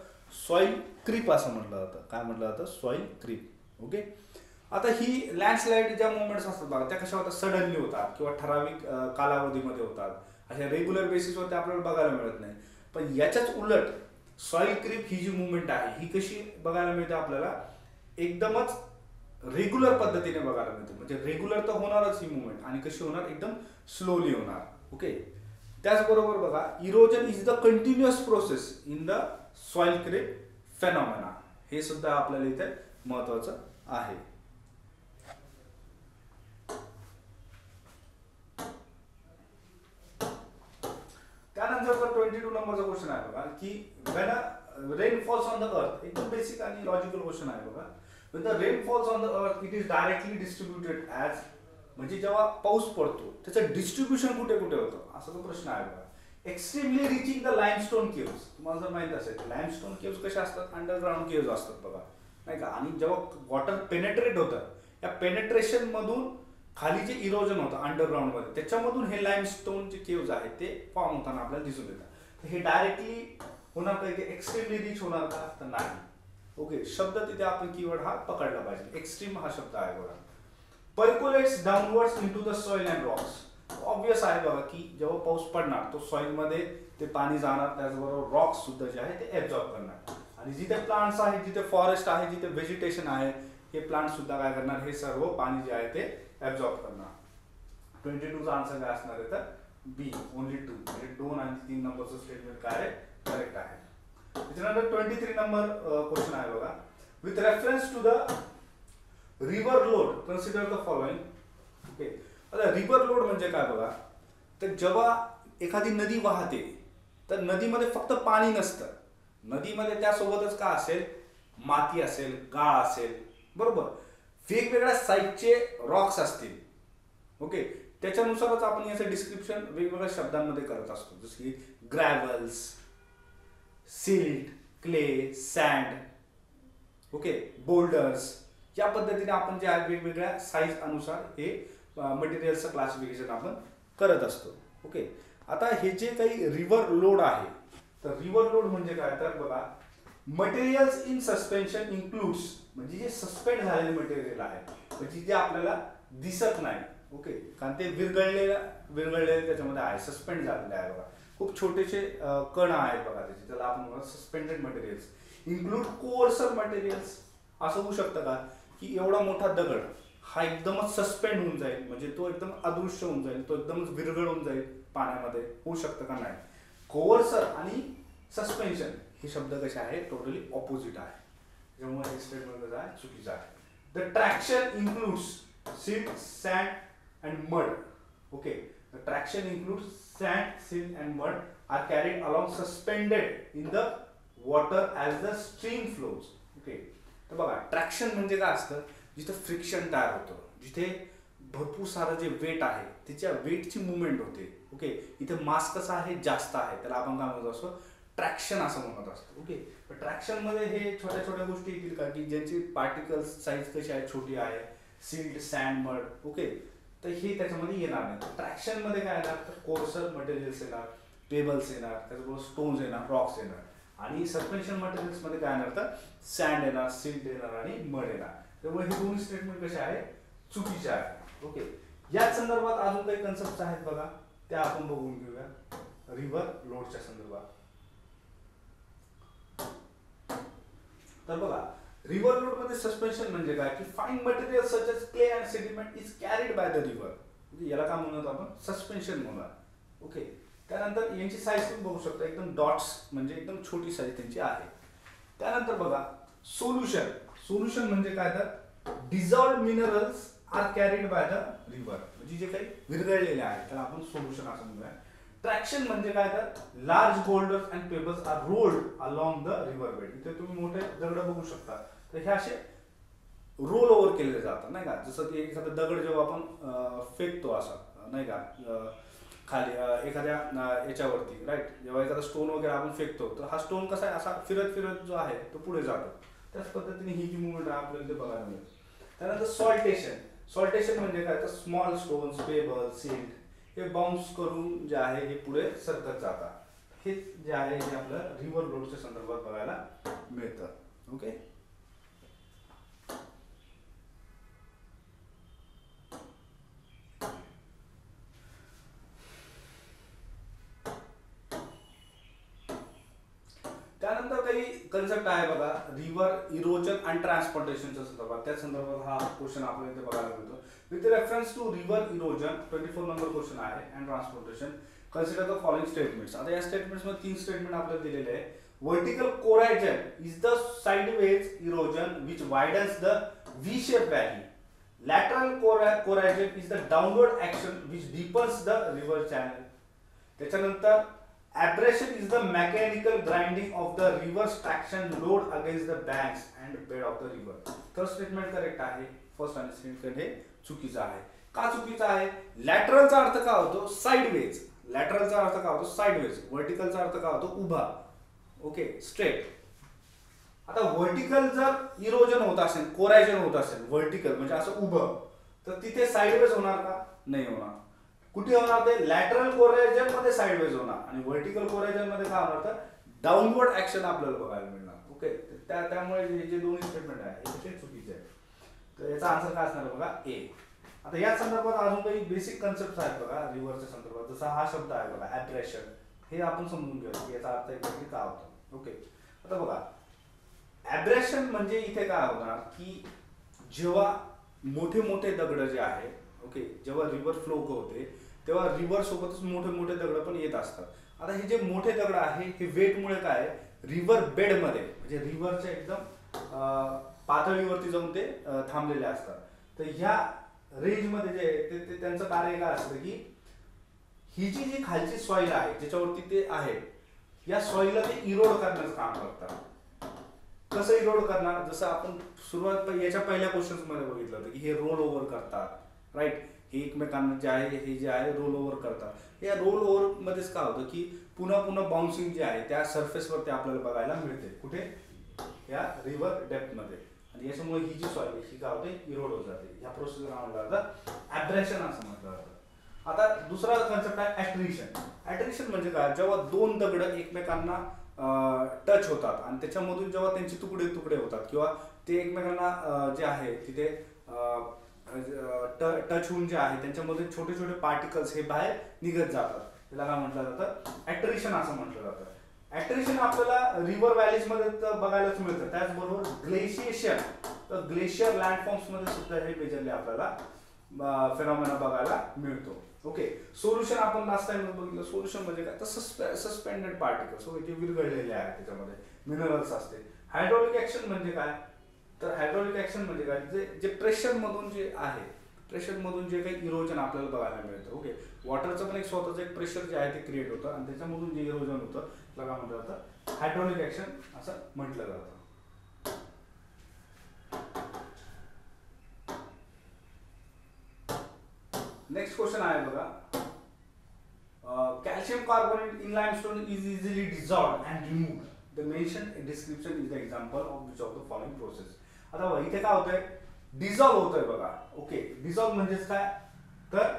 सॉइल क्रीप असं म्हटलं जातं. काय म्हटलं जातं, सॉइल क्रीप. ओके, आता ही लँडस्लाइड ज्या मुवमेंट्स असतात बघा त्या कशा होतात, सडनली होतात किंवा ठराविक कालावधीमध्ये होतात. अशा रेग्युलर बेसिसवरती आपल्याला बघायला मिळत नाही. पण याच्याच उलट सॉइल क्रीप ही जी मुवमेंट आहे ही कशी बघायला मिळते आपल्याला, एकदमच रेग्युलर पद्धतीने बघायला मिळते. म्हणजे रेग्युलर तर होणारच ही मुवमेंट आणि कशी होणार, एकदम स्लोली होणार. ओके, त्याचबरोबर बघा, erosion is the continuous process in the soil creep phenomena. हे सुद्धा आपल्याला इथे महत्वाचं आहे. त्यानंतर 22 नंबरचा क्वेश्चन आहे बघा की when rain falls on the earth. एकदम बेसिक आणि लॉजिकल क्वेश्चन आहे बघा. When the rain falls on the earth it is directly distributed as, म्हणजे जेव्हा पाऊस पडतो त्याचं डिस्ट्रीब्युशन कुठे कुठे होतं असा तो प्रश्न आहे बघा. Extremely reaching the limestone caves. तुम्हाला जर माहित असेल लाईमस्टोन केव्स कशा असतात, अंडरग्राऊंड केव्स असतात बघा, नाही का. आणि जेव्हा वॉटर पेनेट्रेट होतं या पेनेट्रेशन मधून खाली जे इरोजन होतं अंडरग्राऊंड मध्ये त्याच्यामधून हे लाईमस्टोन जे केव्स आहेत ते फॉर्म होताना आपल्याला दिसून येतात. हे डायरेक्टली होणार का, एक्स्ट्रीमली रिच होणार का, तर नाही. ओके, शब्द तिथे आपण कीवर्ड हा पकडला पाहिजे. एक्स्ट्रीम हा शब्द आहे बघा. Percolates downwards into the soil and rocks. Obvious आहे बघा की जेव्हा पाऊस पडणार तो सॉइल मध्ये ते पाणी जाणार, त्याचबरोबर रॉक्स सुद्धा जे आहे ते ऍब्झॉर्ब करणार. आणि जिथे प्लांट्स आहेत, जिथे फॉरेस्ट आहे, जिथे व्हेजिटेशन आहे, हे प्लांट सुद्धा काय करणार, हे सर्व पाणी जे आहे ते ऍब्झॉर्ब करणार. 22 चा आन्सर काय असणार आहे तर बी, ओनली 2. म्हणजे 2 आणि 3 नंबरचं स्टेटमेंट काय करेक्ट आहे. त्याच्यानंतर 23 नंबर क्वेश्चन आहे बघा. With reference to the river load consider the following. Okay, आता रिव्हर लोड म्हणजे काय बघा, तर जेव्हा एखादी नदी वाहते तर नदीमध्ये फक्त पाणी नसतं, नदीमध्ये त्यासोबतच काय असेल, माती असेल, गाळ असेल, बरोबर, वेगवेगळ्या साईजचे रॉक्स असतील. ओके, त्याच्यानुसारच आपण याचं डिस्क्रिप्शन वेगवेगळ्या शब्दांमध्ये करत असतो, जसं की gravels, silt, clay, sand, okay, boulders. या पद्धतीने आपण जे आहे वेगवेगळ्या साईज अनुसार हे मटेरियलचं क्लासिफिकेशन आपण करत असतो. ओके, आता हे जे काही रिव्हर लोड आहे तर रिव्हर लोड म्हणजे काय तर बघा, मटेरियल्स इन सस्पेन्शन इन्क्लूड्स, म्हणजे जे सस्पेंड झालेले मटेरियल आहे म्हणजे जे आपल्याला दिसत नाही. ओके, कारण ते विरघळलेले त्याच्यामध्ये आहे, सस्पेंड झालेले आहे बघा. खूप छोटेसे कण आहेत बघा त्याचे, त्याला आपण म्हणतो suspended materials. Include courser materials. असं होऊ शकतं का की एवढा मोठा दगड हा एकदमच सस्पेंड होऊन जाईल, म्हणजे तो एकदम अदृश्य होऊन जाईल, तो एकदमच विरघळून जाईल पाण्यामध्ये, होऊ शकतं का नाही. कोर्सर आणि सस्पेन्शन हे शब्द कसे आहे, टोटली ऑपोजिट आहे, त्यामुळे हे स्टेटमेंट कसं आहे, चुकीचं आहे. The traction includes silt, sand and mud. Okay, the traction includes sand, silt and mud are carried along suspended in the water as the stream flows. Okay, तर बघा ट्रॅक्शन म्हणजे काय असतं, जिथे फ्रिक्शन तयार होतं, जिथे भरपूर सारं जे वेट आहे त्याच्या वेटची मुवमेंट होते. ओके, इथे मास कसा आहे, जास्त आहे, त्याला आपण काय म्हणत असतो, ट्रॅक्शन असं म्हणत असतो. ओके, तर ट्रॅक्शनमध्ये हे छोट्या छोट्या गोष्टी येतील का, की ज्यांची पार्टिकल्स साईज कशी आहे, छोटी आहे, सिल्ट, सँड, मड. ओके, तर हे त्याच्यामध्ये येणार नाही. ट्रॅक्शनमध्ये काय येणार, तर कोर्सर मटेरियल्स येणार, पेबल्स येणार, त्याच्याबरोबर स्टोन्स येणार, रॉक्स येणार. आणि सस्पेन्शन मटेरियल्समध्ये काय येणार, तर सँड येणार, सिल्ट येणार आणि मड येणार. त्यामुळे हे दोन्ही स्टेटमेंट कसे आहे, चुकीचे आहे. ओके, याच संदर्भात अजून काही कन्सेप्ट आहेत बघा, त्या आपण बघून घेऊया. रिव्हर लोडच्या संदर्भात तर बघा, रिव्हर लोड मध्ये सस्पेन्शन म्हणजे काय, की fine material such as clay and sediment is carried by the river. म्हणजे याला काय म्हणतो आपण, सस्पेन्शन म्हणूया. ओके, त्यानंतर यांची साईज तुम्ही बघू शकता, एकदम डॉट्स म्हणजे एकदम छोटी साईज त्यांची आहे. त्यानंतर बघा सोल्युशन. सोल्युशन म्हणजे काय, तर dissolved minerals are carried by the river, म्हणजे जे काही विरघळलेले आहे त्याला आपण सोल्युशन असं म्हणूया. ट्रॅक्शन म्हणजे काय, तर large boulders and pebbles are rolled along the river bed. इथे तुम्ही मोठे दगड बघू शकता, तर हे असे रोल ओव्हर केले जातात, नाही का. जसं की एखादा दगड जेव्हा आपण फेकतो असा, नाही का, खाली एखाद्या याच्यावरती, राईट, जेव्हा एखादा स्टोन वगैरे आपण फेकतो, तर हा स्टोन कसा आहे, असा फिरत फिरत जो आहे तो पुढे जातो. त्याच पद्धतीने ही जी मुवमेंट आपल्याला ते बघायला मिळते. त्यानंतर सॉल्टेशन. सॉल्टेशन म्हणजे काय, तर स्मॉल स्टोन्स, पेबल, सिल्ट हे बाउन्स करून जे आहे हे पुढे सरकत जातात. हे जे आहे हे आपलं रिव्हर लोडच्या संदर्भात बघायला मिळतं. ओके, त्यानंतर काही कन्सेप्ट आहे बघा, रिव्हर इरोजन अँड ट्रान्सपोर्टेशनच्या संदर्भात. त्या संदर्भात हा क्वेश्चन आपल्याला इथे बघायला मिळतो. With reference to river erosion 24 number question आहे, and transportation consider the following statements. आता या स्टेटमेंट्स मध्ये 3 स्टेटमेंट आपल्याला दिलेले आहे. Vertical corrasion is the sideways erosion which widens the V shape valley. Lateral corrasion is the downward action which deepens the river channel. त्याच्यानंतर abrasion is the mechanical grinding of the river's traction load against the banks and bed of the river. तर statement correct आहे. First आणि second हे चुकीचं आहे. का चुकीचं आहे, लॅटरलचा अर्थ काय होतो, साइडवेज. लॅटरलचा अर्थ काय होतो, साइडवेज. व्हर्टिकलचा अर्थ काय होतो, उभा. Okay, straight. आता व्हर्टिकल जर इरोजन होत असेल, कोरायजन होत असेल, व्हर्टिकल म्हणजे असं उभं, तर तिथे साइडवेज होणार का, नाही होणार. कुठे होणार, ते लॅटरल कोरायजन मध्ये साइडवेज होणार, आणि व्हर्टिकल कोरायजन मध्ये काय होणार, तर डाउनवर्ड ऍक्शन आपल्याला बघायला मिळणार. ओके, त्यामुळे जे दोन्ही स्टेटमेंट आहे हे चुकीचे आहे. तर याचा आन्सर काय असणार बघा, ए. आता या संदर्भात अजून काही बेसिक कन्सेप्ट आहेत बघा रिव्हरच्या संदर्भात. जसा हा शब्द आहे बघा, ॲब्रेशन, हे आपण समजून घेऊया की याचा अर्थ एक्झॅक्टली काय होतो. ओके, आता बघा ॲब्रेशन म्हणजे इथे काय होणार, की जेव्हा मोठे मोठे दगड जे आहे, ओके, जेव्हा रिव्हर फ्लो होते तेव्हा रिव्हर सोबतच मोठे मोठे दगड पण येत असतात. आता हे जे मोठे दगड आहे हे वेटमुळे काय, रिव्हर बेडमध्ये म्हणजे रिव्हरच्या एकदम पातळीवरती जाऊन ते थांबलेले असतात. तर ह्या रेंजमध्ये जे ते त्यांचं कार्य काय असतं, की ही जी खालची सॉइल आहे ज्याच्यावरती ते आहे, या सॉइलला ते इरोड करण्याचं काम करतात. कसं इरोड करणार, जसं आपण सुरुवात याच्या पहिल्या क्वेश्चन्स मध्ये बघितलं होतं की हे रोल ओव्हर करतात, राईट. हे एकमेकांना जे आहे हे जे आहे रोल ओव्हर करतात. या रोल ओव्हर मध्येच काय होतं, की पुन्हा पुन्हा बाउन्सिंग जे आहे त्या सरफेसवरती आपल्याला बघायला मिळते. कुठे, या रिव्हर डेप्थ मध्ये. आणि याच्यामुळे ही जी सॉइल आहे ही काय होते, इरोड होत जाते. या प्रोसेसला म्हटलं जातं ॲब्रेशन असं म्हटलं जातं. आता दुसरा कन्सेप्ट आहे ॲट्रिशन. ॲट्रिशन म्हणजे काय, जेव्हा दोन दगड एकमेकांना टच होतात आणि त्याच्यामधून जेव्हा त्यांचे तुकडे तुकडे होतात किंवा ते एकमेकांना जे आहे तिथे टच होऊन जे आहे त्यांच्यामध्ये छोटे छोटे पार्टिकल्स हे बाहेर निघत जातात, त्याला काय म्हटलं जातं, ॲट्रिशन असं म्हटलं जातं. ॲट्रिशन आपल्याला रिव्हर व्हॅलीज मध्ये तर बघायलाच मिळतं. त्याचबरोबर ग्लेशिएशन तर ग्लेशियर लँडफॉर्म्स मध्ये सुद्धा हे मेजरली आपल्याला फेनॉमेना बघायला मिळतो. ओके, सोल्युशन आपण लास्ट टाइम बघितलं. सोल्युशन म्हणजे काय, तर सस्पेंडेड पार्टिकल्स, ओके, जे विरघळलेले आहेत, त्याच्यामध्ये मिनरल्स असते. हायड्रॉलिक ऍक्शन म्हणजे काय, तर हायड्रॉलिक ऍक्शन म्हणजे काय, जे प्रेशर मधून जे आहे, प्रेशर मधून जे काही इरोजन आपल्याला बघायला मिळतं. ओके, वॉटरचं पण एक स्वतःचं एक प्रेशर जे आहे ते क्रिएट होतं आणि त्याच्यामधून जे इरोजन होतं त्याला काय म्हटलं जातं, हायड्रॉलिक ऍक्शन असं म्हटलं जातं. नेक्स्ट क्वेश्चन आहे बघा, calcium carbonate in limestone is easily dissolved and removed. The mention description is the example of which of the following process. आता बघा इथे काय होतंय, डिझॉल्व होतोय बघा. ओके, डिझॉल्व म्हणजेच काय, तर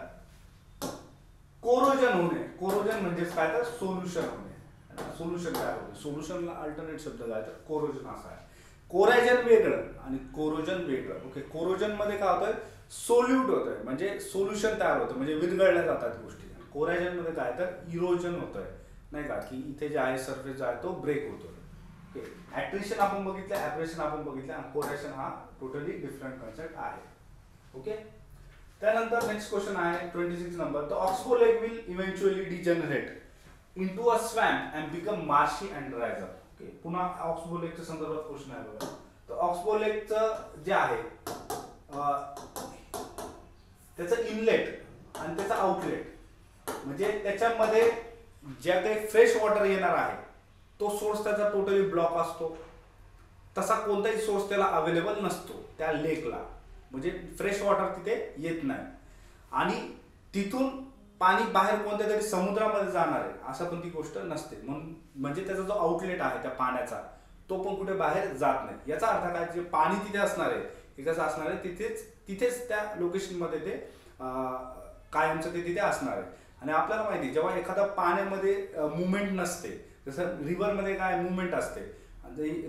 कोरोजन होणे. कोरोजन म्हणजेच काय, तर सोल्युशन होणे. सोल्युशन काय होते, सोल्युशनला अल्टरनेट शब्द काय, तर कोरोजन असा आहे. कोरायजन वेगळं आणि कोरोजन वेगळं. ओके, कोरोजन मध्ये काय होतंय, सोल्यूट होतंय, म्हणजे सोल्युशन तयार होतं, म्हणजे विरघळल्या जातात गोष्टी. कोरायजन मध्ये काय, तर इरोजन होतंय, नाही का, की इथे जे आहे सरफेस जो आहे तो ब्रेक होतोय. ओके, ऍट्रिशन आपण बघितलं, ऍब्रेशन आपण बघितलं, आणि कोरेशन हा टोटली डिफरंट कन्सेप्ट आहे. ओके, त्यानंतर नेक्स्ट क्वेश्चन आहे 26 number. The oxbow lake will eventually degenerate into a swamp and become marshy and ड्राइज up. Okay, पुन्हा ऑक्सबो लेकच्या संदर्भात क्वेश्चन आहे बघा. तर ऑक्सबो लेकचं जे आहे त्याचं इनलेट आणि त्याचं आउटलेट, म्हणजे त्याच्यामध्ये ज्या काही फ्रेश वॉटर येणार आहे तो सोर्स त्याचा टोटली ब्लॉक असतो. तसा कोणताही सोर्स त्याला अवेलेबल नसतो त्या लेकला, म्हणजे फ्रेश वॉटर तिथे येत नाही. आणि तिथून पाणी बाहेर कोणत्या तरी समुद्रामध्ये जाणार आहे असं पण ती गोष्ट नसते. म्हणजे त्याचा जो आउटलेट आहे त्या पाण्याचा तो पण कुठे बाहेर जात नाही. याचा अर्थ काय, जे पाणी तिथे असणार आहे, हे कसं असणार आहे, तिथेच त्या लोकेशन मध्ये ते कायमचं ते तिथे असणार आहे. आणि आपल्याला माहिती, जेव्हा एखादा पाण्यामध्ये मुवमेंट नसते, जसं रिव्हरमध्ये काय मुवमेंट असते,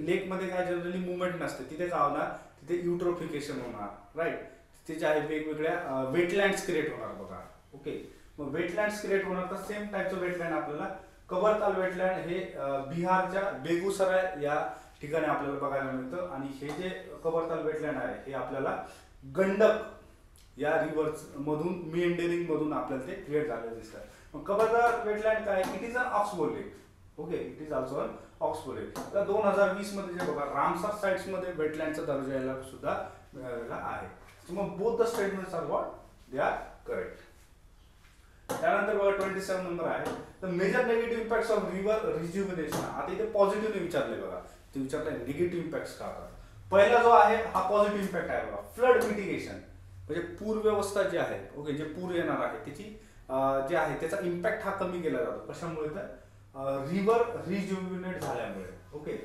लेकमध्ये काय जनरली मुवमेंट नसते, तिथे काय होणार, तिथे युट्रोफिकेशन होणार, राईट. तिथे जे आहे वेगवेगळ्या वेटलँड्स क्रिएट होणार बघा. ओके, मग वेटलँड्स क्रिएट होणार, तर सेम टाईपचं वेटलँड आपल्याला कबरताल वेटलँड हे बिहारच्या बेगुसराय या ठिकाणी आपल्याला बघायला मिळतं. आणि हे जे कबरताल वेटलँड आहे हे आपल्याला गंडक या रिव्हर्स मधून, मिएंडरिंग मधून आपल्याला ते क्रिएट झालेलं दिसतात. मग कबरताल वेटलँड काय, it is an oxbow lake. Okay, it is also an oxbow lake. तर 2020 मध्ये जे बघा रामसर साइट्स मध्ये वेटलँडचा दर्जा यायला सुद्धा मिळालेला आहे. मग both the statements are what, they are correct. त्यानंतर बघा 27 नंबर आहे, the major negative impacts of river rejuvenation. आता इथे पॉझिटिव्हने विचारले बघा, ते विचारलंय निगेटिव्ह इम्पॅक्ट्स का होतात. पहिला जो आहे हा पॉझिटिव्ह इम्पॅक्ट आहे बघा, फ्लड मिटिगेशन, म्हणजे पूर व्यवस्था जी आहे, ओके, जे पूर येणार आहे त्याची जे आहे त्याचा इम्पॅक्ट हा कमी केला जातो. कशामुळे, तर रिव्हर रिज्युव्हिनेट झाल्यामुळे. ओके,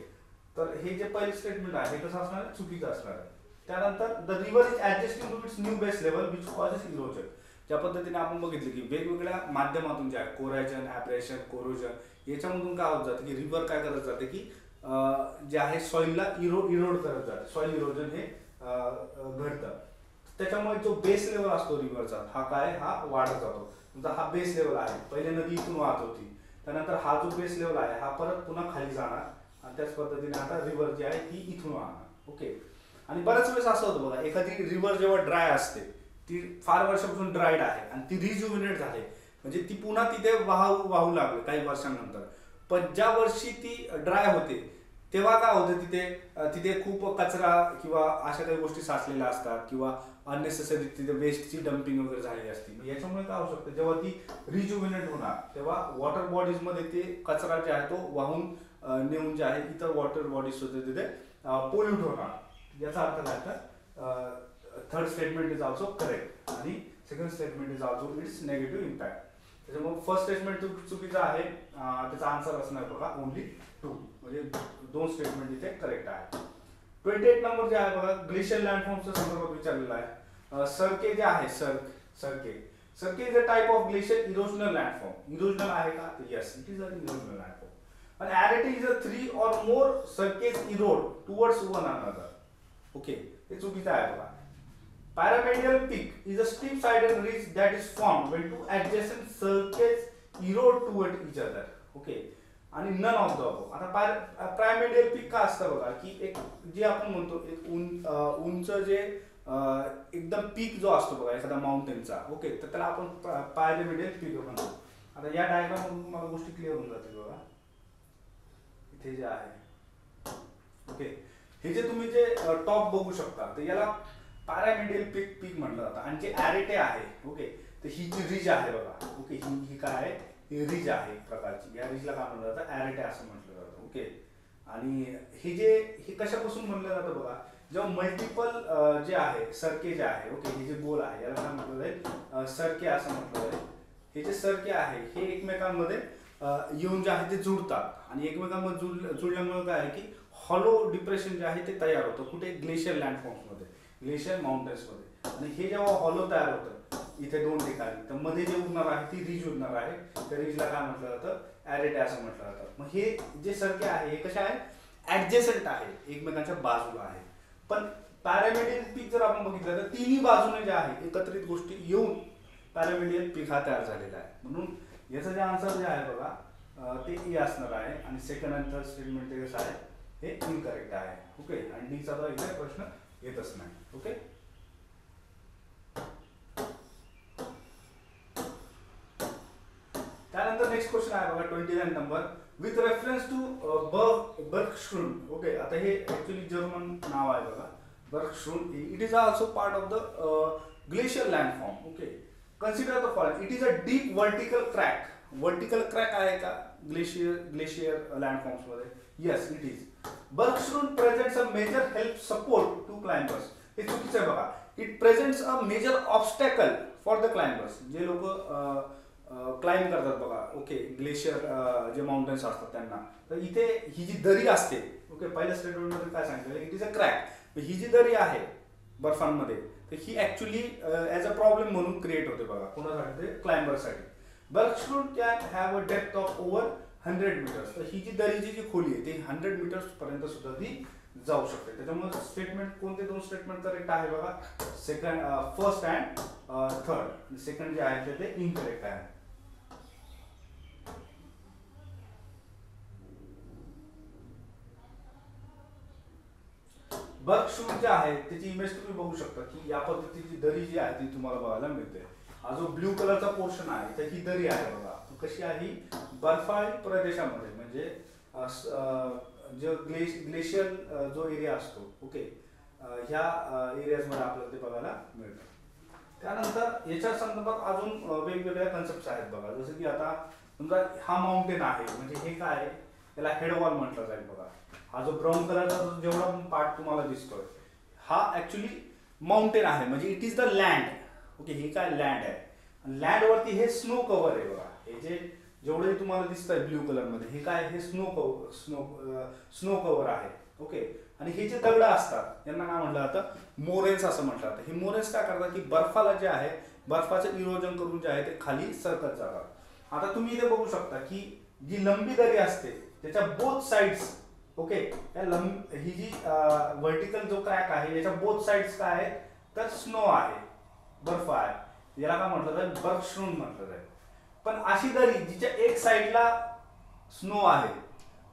तर हे जे पहिलं स्टेटमेंट आहे हे कसं असणार आहे, चुकीचं असणार आहे. त्यानंतर the river is adjusting to its new base level which causes erosion. ज्या पद्धतीने आपण बघितलं की वेगवेगळ्या माध्यमातून जे आहे, कोरायजन, ऍब्रेशन, कोरोजन, याच्यामधून काय होत जातं की रिव्हर काय करत जाते की जे आहे सॉइलला इरोड करत जाते, सॉइल इरोजन हे घडतं. त्याच्यामुळे जो बेस लेवल असतो रिव्हरचा हा काय, हा वाढत जातो. तुमचा हा बेस लेवल आहे, पहिले नदी इथून वाहत होती, त्यानंतर हा जो बेस लेवल आहे हा परत पुन्हा खाली जाणार, आणि त्याच पद्धतीने आता रिव्हर जी आहे ती इथून वाहणार. ओके, आणि बऱ्याच वेळेस असं होतं बघा, एखादी रिव्हर जेव्हा ड्राय असते, ती फार वर्षापासून ड्राईड आहे आणि ती रिज्युव्हिनेट झाली, म्हणजे ती पुन्हा तिथे वाहू लागली काही वर्षांनंतर. पण ज्या वर्षी ती ड्राय होते तेव्हा काय होतं, तिथे खूप कचरा किंवा अशा काही गोष्टी साचलेल्या असतात, किंवा अननेसेसरी तिथे वेस्टची डम्पिंग वगैरे झालेली असते. याच्यामुळे काय होऊ शकतं, जेव्हा ती रिज्युव्हिनेट होणार तेव्हा वॉटर बॉडीज मध्ये ते कचरा जे आहे तो वाहून नेऊन जे आहे इतर वॉटर बॉडीज सुद्धा तिथे पोल्यूट होणार. याचा अर्थ काय, तर third statement is also correct आणि second statement is also it's negative impact. त्याच्यामुळे फर्स्ट स्टेटमेंट चुकीचं आहे, त्याचा आन्सर असणार बघा ओनली 2, म्हणजे 2 स्टेटमेंट इथे करेक्ट आहे. 28 नंबर जे आहे बघा, ग्लेशियर लँडफॉर्मच्या संदर्भात विचारलेला आहे. सरके जे आहे, cirque is a type of glacier erosional landform. Erosional आहे का, yes, it is a erosional landform. आणि arete is a 3 or more cirques erode towards one another. Okay, हे चुकीचं आहे बघा. Pyramidal peak is a steep-sided ridge that is formed when two adjacent cirques erode toward each other. Okay, आणि none of the above. आता प्रायमेडियल पीक का असतं बघा, की एक जे आपण म्हणतो एक उंच जे एकदम पीक जो असतो बघा एखाद्या माउंटेनचा, ओके, तर त्याला आपण पायरेमिडियल पीक म्हणतो. आता या डायग्राम मधून तुम्हाला गोष्टी क्लिअर होऊन जातील बघा. इथे जे आहे, ओके, हे जे तुम्ही जे टॉप बघू शकता, तर याला पॅरामिडियल पीक म्हटलं जातं. आणि जे ॲरेटे आहे, ओके, तर ही जी रिज आहे बघा, ओके, ही काय आहे, ही रिज आहे एक प्रकारची. या रिजला काय म्हटलं जातं, ॲरेटे असं म्हटलं जातं, ओके. आणि हे कशापासून म्हणलं जातं बघा, जेव्हा मल्टिपल जे आहे सरके जे आहे, ओके, हे जे गोल आहे याला काय म्हटलं जाईल, सरके असं म्हटलं जाईल. हे जे सरके आहे हे एकमेकांमध्ये येऊन जे आहे ते जुळतात आणि एकमेकांमध्ये जुळल्यामुळे काय आहे की हॉलो डिप्रेशन जे आहे ते तयार होतं. कुठे, ग्लेशियर लँडफॉर्म्समध्ये, ग्लेशियर माउंटेन्समध्ये. आणि हे जेव्हा हॉलो तयार होतं इथे दोन ठिकाणी, तर मध्ये जे उरणार आहे ती रिज उरणार आहे. त्या रिजला काय म्हटलं जातं, ॲरेटे असं म्हटलं जातं. मग हे जे सरके आहे हे कसे आहे, ऍडजेसंट आहे, एकमेकांच्या बाजूला आहे. पण पॅरामिडियल पीक जर आपण बघितलं तर तिन्ही बाजूने जे आहे एकत्रित गोष्टी येऊन पॅरामिडियल पीक हा तयार झालेला आहे. म्हणून याचं जे आन्सर जे आहे बघा ते ए असणार आहे. आणि सेकंड आणि थर्ड स्टेटमेंट ते कसं आहे, हे इनकरेक्ट आहे, ओके. आणि डीचा तर इथे प्रश्न येतच नाही, ओके. त्यानंतर नेक्स्ट क्वेश्चन आहे बघा 29 number. With reference to bergschrund, okay. आता हे ऍक्च्युली जर्मन नाव आहे बघा, bergschrund. It is also part of the glacier landform, okay. Consider the following. It is a deep vertical crack. Vertical crack आहे का glacier landforms मध्ये? Yes, it is. Bergschrund presents a major help support to climbers. हे चुकीचं आहे बघा. It presents a major obstacle for the climbers. जे लोक climb करतात बघा, ओके, ग्लेशियर जे माउंटेन्स असतात त्यांना, तर इथे ही जी दरी असते, ओके, पहिल्या स्टेटमेंटमध्ये काय सांगितलं, इट इज अ क्रॅक. ही जी दरी आहे बर्फांमध्ये, तर ही ऍक्च्युली ॲज अ प्रॉब्लेम म्हणून क्रिएट होते बघा. कोणासाठी? ते क्लाइंबरसाठी. Bergschrund can have a depth of over 100 metres. तर ही जी दरीची जी खोली आहे ती 100 मीटर्स पर्यंत सुद्धा ती जाऊ शकते. त्याच्यामुळे स्टेटमेंट, कोणते दोन स्टेटमेंट करेक्ट आहे बघा, फर्स्ट अँड थर्ड. सेकंड जे आहे ते इनकरेक्ट आहे. बर्गश्रून जे आहे त्याची इमेज तुम्ही बघू शकता की या पद्धतीची दरी जी आहे ती तुम्हाला बघायला मिळते. हा जो ब्ल्यू कलरचा पोर्शन आहे तर ही दरी आहे बघा. कशी आहे? बर्फाळी प्रदेशामध्ये, म्हणजे जो ग्लेशियर जो एरिया असतो, ओके, ह्या एरियाजमध्ये आपल्याला ते बघायला मिळतं. त्यानंतर याच्या संदर्भात अजून वेगवेगळ्या कन्सेप्ट आहेत बघा. जसं की आता समजा हा माउंटेन आहे, म्हणजे हे काय आहे, त्याला हेडवॉल म्हटलं जाईल बघा. हा जो ब्राऊन कलरचा जेवढा पार्ट तुम्हाला दिसतोय हा ऍक्च्युली माउंटेन आहे, म्हणजे it is the land, okay. हे काय लँड आहे. लँड वरती हे स्नो कव्हर आहे बघा. हे जे जेवढे तुम्हाला दिसत आहे ब्ल्यू कलर मध्ये, हे काय, हे स्नो कव्हर आहे, ओके. आणि हे जे दगड असतात यांना काय म्हटलं जातं, मोरेन्स असं म्हटलं जातं. हे मोरेन्स काय करतात की बर्फाला जे आहे, बर्फाचं इरोजन करून जे आहे ते खाली सरकत जातात. आता तुम्ही इथे बघू शकता की जी लंबी दरी असते त्याच्या बोथ साइड्स, ओके, ही जी व्हर्टिकल जो क्रॅक आहे याच्या बोथ साइड्स काय आहेत, तर स्नो आहे, बर्फ आहे. याला काय म्हटलं जाईल, बर्गश्रून म्हटलं जाईल. पण अशी दरी जिच्या एक साइडला स्नो आहे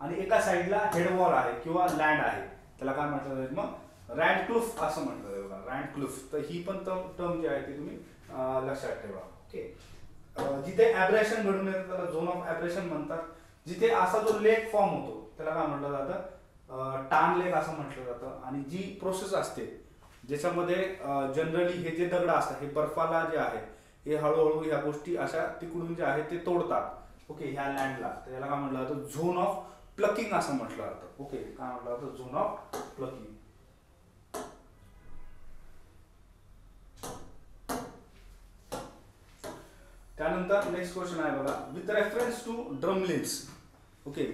आणि एका साइडला हेडवॉल आहे किंवा लँड आहे, त्याला काय म्हटलं जाईल मग, रँडक्लुफ असं म्हटलं जाईल बघा, रँडक्लुफ. तर ही पण टर्म जी आहे ती तुम्ही लक्षात ठेवा, ओके. जिथे ॲब्रेशन घडून येतं त्याला झोन ऑफ ॲब्रेशन म्हणतात. जिथे असा जो लेक फॉर्म होतो त्याला काय म्हटलं जातं, टान लेक असं म्हटलं जातं. आणि जी प्रोसेस असते ज्याच्यामध्ये जनरली हे जे दगड असतात हे बर्फाला जे आहे हे हळूहळू ह्या गोष्टी अशा तिकडून जे आहे ते तोडतात, ओके, ह्या लँडला. तर याला काय म्हटलं जातं, झोन ऑफ प्लकिंग असं म्हटलं जातं, ओके. काय म्हटलं जातं, झोन ऑफ प्लकिंग. त्यानंतर नेक्स्ट क्वेश्चन आहे बघा, with reference to drumlins, okay.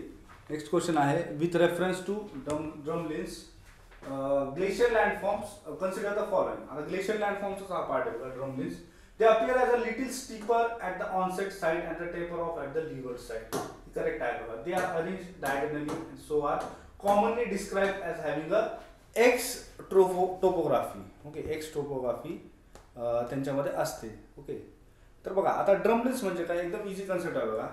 Next question आहे with reference to drumlins glacier landforms, consider the following. आता ग्लेशियर लँडफॉर्म्सचा हा पार्ट आहे बघा, drumlins. They appear as a little steeper at the onset side and the taper off at the leeward side. Correct आहे बघा. They are arranged diagonally and so are commonly described as having a X topography. Okay, X topography त्यांच्यामध्ये असते, okay. तर बघा आता drumlins म्हणजे काय, एकदम इझी कन्सेप्ट आहे बघा.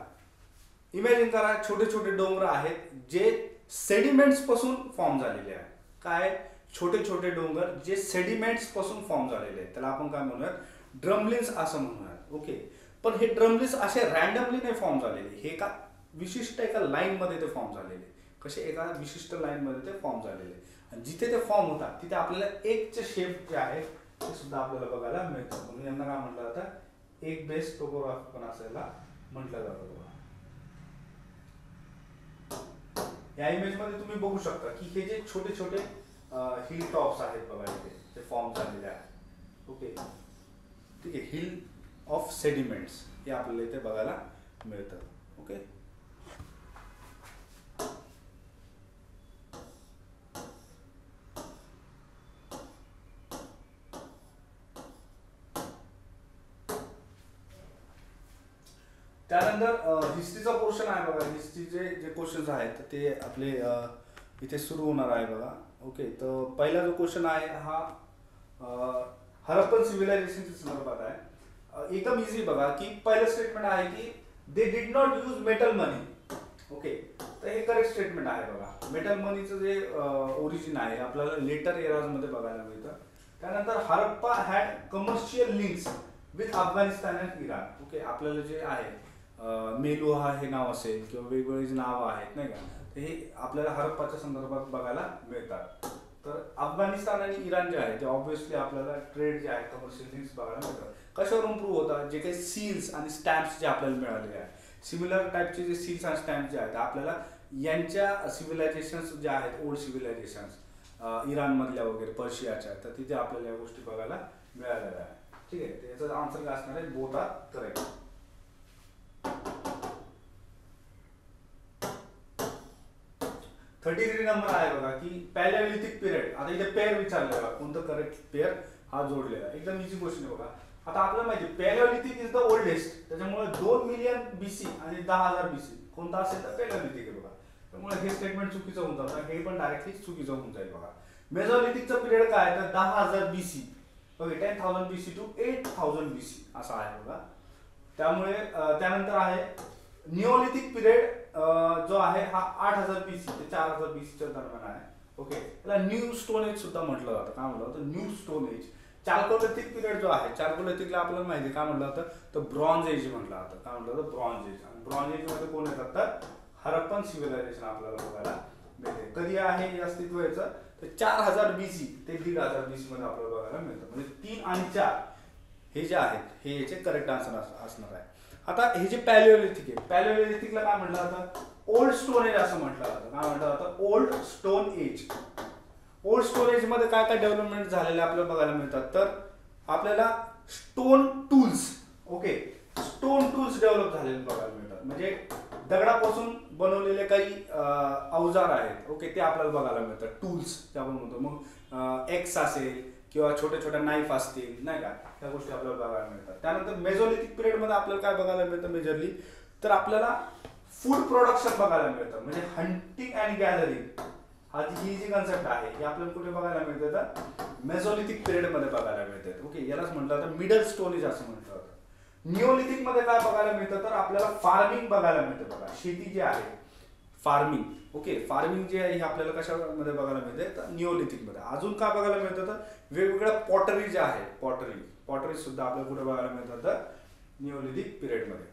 इमॅजिन करा छोटे छोटे डोंगर आहेत जे सेडिमेंट्स पासून फॉर्म झालेले आहेत. काय छोटे छोटे डोंगर जे सेडिमेंट्स पासून फॉर्म झालेले आहेत, त्याला आपण काय म्हणूयात, ड्रमलिन्स असं म्हणूयात. ओके, पण हे ड्रमलिन्स असे रॅन्डमली नाही फॉर्म झालेले, हे एका विशिष्ट एका लाईन मध्ये ते फॉर्म झालेले. कसे, एका विशिष्ट लाईन मध्ये ते फॉर्म झालेले. आणि जिथे ते फॉर्म होतात तिथे आपल्याला एकचे शेप जे आहे ते सुद्धा आपल्याला बघायला मिळतं. म्हणून यांना काय म्हटलं जातं, एक बेस टोपोग्राफी पण असायला म्हटलं जातं. या इमेज मध्ये तुम्ही बघू शकता की हे जे छोटे छोटे हिल टॉप्स आहेत बघा, इथे ते फॉर्म झालेले आहेत. ओके, ठीक आहे, हिल ऑफ सेडिमेंट्स हे आपल्याला इथे बघायला मिळतं. ओके, त्यानंतर हिस्ट्रीचा पोर्शन आहे बघा. हिस्ट्रीचे जे क्वेश्चन्स आहेत ते आपले इथे सुरू होणार आहे बघा. ओके, तर पहिला जो क्वेश्चन आहे हा हरप्पन सिव्हिलायझेशनच्या संदर्भात आहे. एकदम इझी बघा की पहिलं स्टेटमेंट आहे की they did not use metal money. Okay, तर हे करेक्ट स्टेटमेंट आहे बघा. मेटल मनीचं जे ओरिजिन आहे आपल्याला लेटर एराज मध्ये बघायला मिळतं. त्यानंतर Harappa had commercial links with Afghanistan and Iran. Okay, आपल्याला जे आहे मेलुहा हे नाव असेल किंवा वेगवेगळी जी नावं आहेत नाही का, हे आपल्याला हरप्पाच्या संदर्भात बघायला मिळतात. तर अफगाणिस्तान आणि इराण जे आहे ते ऑब्व्हियसली आपल्याला ट्रेड जे आहे कमर्शियल लिंक्स बघायला मिळतात. कशावरून प्रूव्ह होतात, जे काही सील्स आणि स्टॅम्प्स जे आपल्याला मिळालेले आहेत, सिमिलर टाईपचे जे सील्स आणि स्टॅम्प्स जे आहेत आपल्याला यांच्या सिव्हिलायझेशन्स जे आहेत, ओल्ड सिव्हिलायझेशन्स इराणमधल्या वगैरे पर्शियाच्या, तर तिथे आपल्याला या गोष्टी बघायला मिळालेल्या आहेत. ठीक आहे, याचा आन्सर काय असणार आहे, बोथ आर करेक्ट. 33 नंबर आहे बघा की पॅलिओलिथिक पिरियड. आता इथे पेअर विचारले बघा, कोणतं करेक्ट पेअर हा जोडलेला. एकदम इझी क्वेश्चन आहे बघा. आता आपल्याला माहिती पॅलिओलिथिक इज द ओल्डेस्ट, त्याच्यामुळे 2 मिलियन BC आणि 10,000 BC कोणता असेल तर पॅलिओलिथिक आहे बघा. त्यामुळे हे स्टेटमेंट चुकीचं होऊन जातं, हे पण डायरेक्टली चुकीचं होऊन जाईल बघा. मेझोलिथिकचं पिरियड काय आहे तर 10,000 BC. Okay, 10,000 BC to 8,000 BC असा आहे बघा. त्यामुळे त्यानंतर आहे निओलिथिक पिरियड जो आहे हा 8,000 BC ते 4,000 BC च्या दरम्यान आहे. ओके, त्याला न्यू स्टोन एज सुद्धा म्हटलं जातं. काय म्हटलं जातं, new stone age. Chalcolithic period जो आहे, चार्कोलिथिकला आपल्याला माहिती आहे काय म्हटलं जातं, तर ब्रॉन्झ एज म्हटलं जातं. काय म्हटलं जातं, ब्रॉन्झ एज. आणि ब्रॉन्झ एज मध्ये कोण येतात तर हरप्पन सिव्हिलायझेशन आपल्याला बघायला मिळते. कधी आहे हे अस्तित्व याचं तर 4,000 BC ते 1,500 BC मध्ये आपल्याला बघायला मिळतं. म्हणजे 3 आणि 4 हे जे आहेत हे याचे करेक्ट आन्सर असणार आहे. आता हे जे पॅलिओलिथिक आहे, पॅलिओलिथिकला काय म्हटलं जातं, ओल्ड स्टोन एज असं म्हटलं जातं. काय म्हटलं जातं, old stone age. Old stone age मध्ये काय काय डेव्हलपमेंट झालेले आपल्याला बघायला मिळतात, तर आपल्याला stone tools, okay, stone tools develop झालेले बघायला मिळतात. म्हणजे दगडापासून बनवलेले काही अवजार आहेत, ओके, ते आपल्याला बघायला मिळतात. टूल्स जे आपण म्हणतो, मग एक्स असेल किंवा छोट्या छोट्या नाईफ असतील नाही का, त्या गोष्टी आपल्याला बघायला मिळतात. त्यानंतर मेझोलिथिक पिरियड मध्ये आपल्याला काय बघायला मिळतं मेजरली, तर आपल्याला फूड प्रोडक्शन बघायला मिळतं. म्हणजे हंटिंग अँड गॅदरिंग ही जी कन्सेप्ट आहे ही आपल्याला कुठे बघायला मिळते तर मेझोलिथिक पिरियड मध्ये बघायला मिळते. ओके, यालाच म्हटलं जातं मिडल स्टोन एज असं म्हटलं जातं. निओलिथिक मध्ये काय बघायला मिळतं तर आपल्याला फार्मिंग बघायला मिळतं बघा. शेती जी आहे फार्मिंग, ओके, फार्मिंग जे आहे हे आपल्याला कशामध्ये बघायला मिळते तर निओलिथिक मध्ये. अजून काय बघायला मिळतं तर वेगवेगळ्या पॉटरी ज्या आहेत, पॉटरी सुद्धा आपल्याला कुठे बघायला मिळतात तर निओलिथिक पिरियड मध्ये.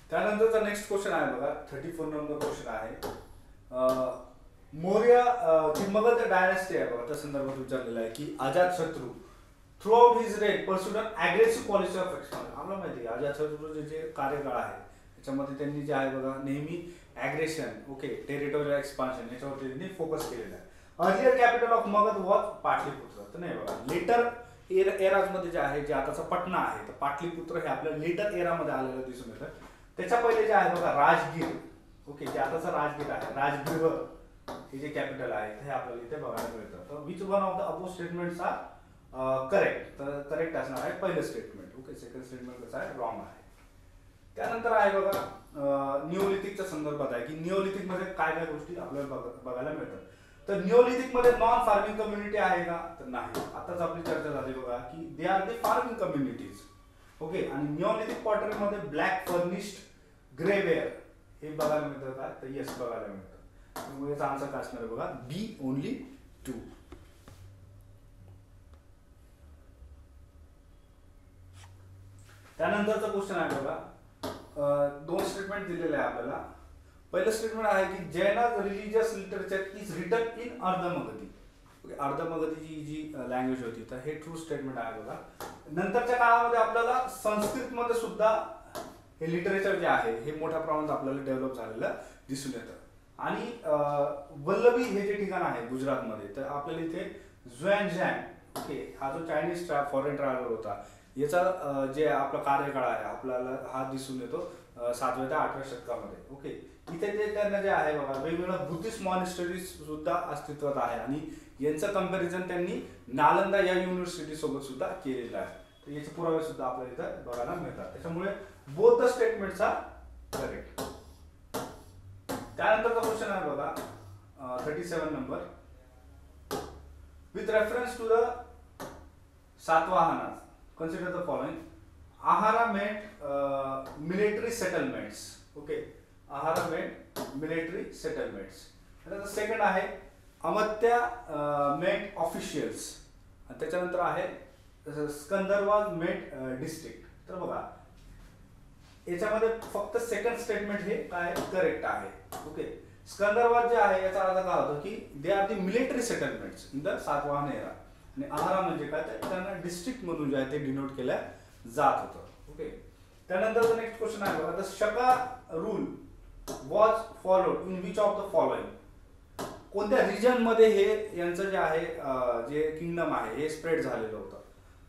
त्यानंतरचा नेक्स्ट क्वेश्चन आहे बघा, 34 नंबर क्वेश्चन आहे. मौर्य जी मगध डायनेस्टी आहे बघा त्या संदर्भात विचारलेला आहे की Ajatashatru throughout his reign pursued an aggressive policy of expansion. आपल्याला माहिती आहे अजातशत्रूचे जे कार्यकाळ आहे त्याच्यामध्ये त्यांनी जे आहे बघा नेहमी ॲग्रेशन, ओके, टेरिटोरियल एक्सपान्शन याच्यावरती त्यांनी फोकस केलेला आहे. Earlier capital of Magadh was Pataliputra. तर नाही बघा, लेटर एराज मध्ये जे आहे जे आताचा पटना आहे तर पाटलीपुत्र हे आपल्या लेटर एरामध्ये आलेलं दिसून येतं. त्याच्या पहिले जे आहे बघा राजगीर, ओके, जे आताचं राजगीर आहे, राजगृह हे जे कॅपिटल आहे हे आपल्याला इथे बघायला मिळतं. तर which one of the above statements are correct, तर करेक्ट असणार आहे पहिलं स्टेटमेंट. ओके, सेकंड स्टेटमेंट कसं आहे, रॉंग आहे. त्यानंतर आहे बघा निओलिथिकच्या संदर्भात आहे की निओलिथिक मध्ये काय काय गोष्टी आपल्याला बघायला मिळतात. तर निओलिथिक मध्ये नॉन फार्मिंग कम्युनिटी आहे का, तर नाही. आताच आपली चर्चा झाली बघा की they R the farming communities. Okay, आणि निओलिथिक पॉटरी मध्ये ब्लॅक फर्निश्ड ग्रेवेअर हे बघायला मिळतं का, तर येस बघायला मिळतं. त्यामुळे याचा आन्सर काय असणार बघा, बी ओनली 2. त्यानंतरचा क्वेश्चन आहे बघा, दोन स्टेटमेंट दिलेले आहे आपल्याला. पहिलं स्टेटमेंट आहे की Jainas religious literature is written in Ardhamagadhi. अर्धमगधीची जी लँग्वेज होती, तर हे ट्रू स्टेटमेंट आहे बघा. नंतरच्या काळामध्ये आपल्याला संस्कृत मध्ये सुद्धा हे लिटरेचर जे आहे हे मोठ्या प्रमाणात आपल्याला डेव्हलप झालेलं दिसून येतं. आणि वल्लभी हे जे ठिकाण आहे गुजरातमध्ये, तर आपल्याला इथे झुएनझँग, ओके, हा जो चायनीज फॉरेन ट्रॅव्हलर होता याचा जे आपला कार्यकाळ आहे आपल्याला हा दिसून येतो 7व्या ते 8व्या शतकामध्ये. ओके, इथे ते त्यांना जे आहे बघा वेगवेगळ्या बुद्धिस्ट मॉनिस्टरीज सुद्धा अस्तित्वात आहे आणि यांचं कंपॅरिझन त्यांनी नालंदा या युनिव्हर्सिटी सोबत सुद्धा केलेलं आहे. तर याचे पुरावे सुद्धा आपल्याला इथं बघायला मिळतात. त्याच्यामुळे both the statements are correct. त्यानंतरचा क्वेश्चन आहे बघा 37 number. With reference to the Satavahanas consider the following. Ahara meant military settlements. Okay, Ahara meant military settlements. And the second आहे अमत्या meant officials. आणि त्याच्यानंतर आहे स्कंदरवाज meant district. तर बघा याच्यामध्ये फक्त सेकंड स्टेटमेंट हे काय करेक्ट आहे. ओके, स्कंदरवाज जे आहे याचा अर्थ काय होतो की they are the military settlements in the Satavahana era. आणि आहारा म्हणजे काय, तर त्यांना डिस्ट्रिक्ट म्हणून जे आहे ते डिनोट केलं जात होतं. ओके, त्यानंतरचा नेक्स्ट क्वेश्चन आहे बघा, the Shaka rule was followed in which of the following. कोणत्या रिजन मध्ये हे यांचं जे आहे जे किंगडम आहे हे स्प्रेड झालेलं होतं.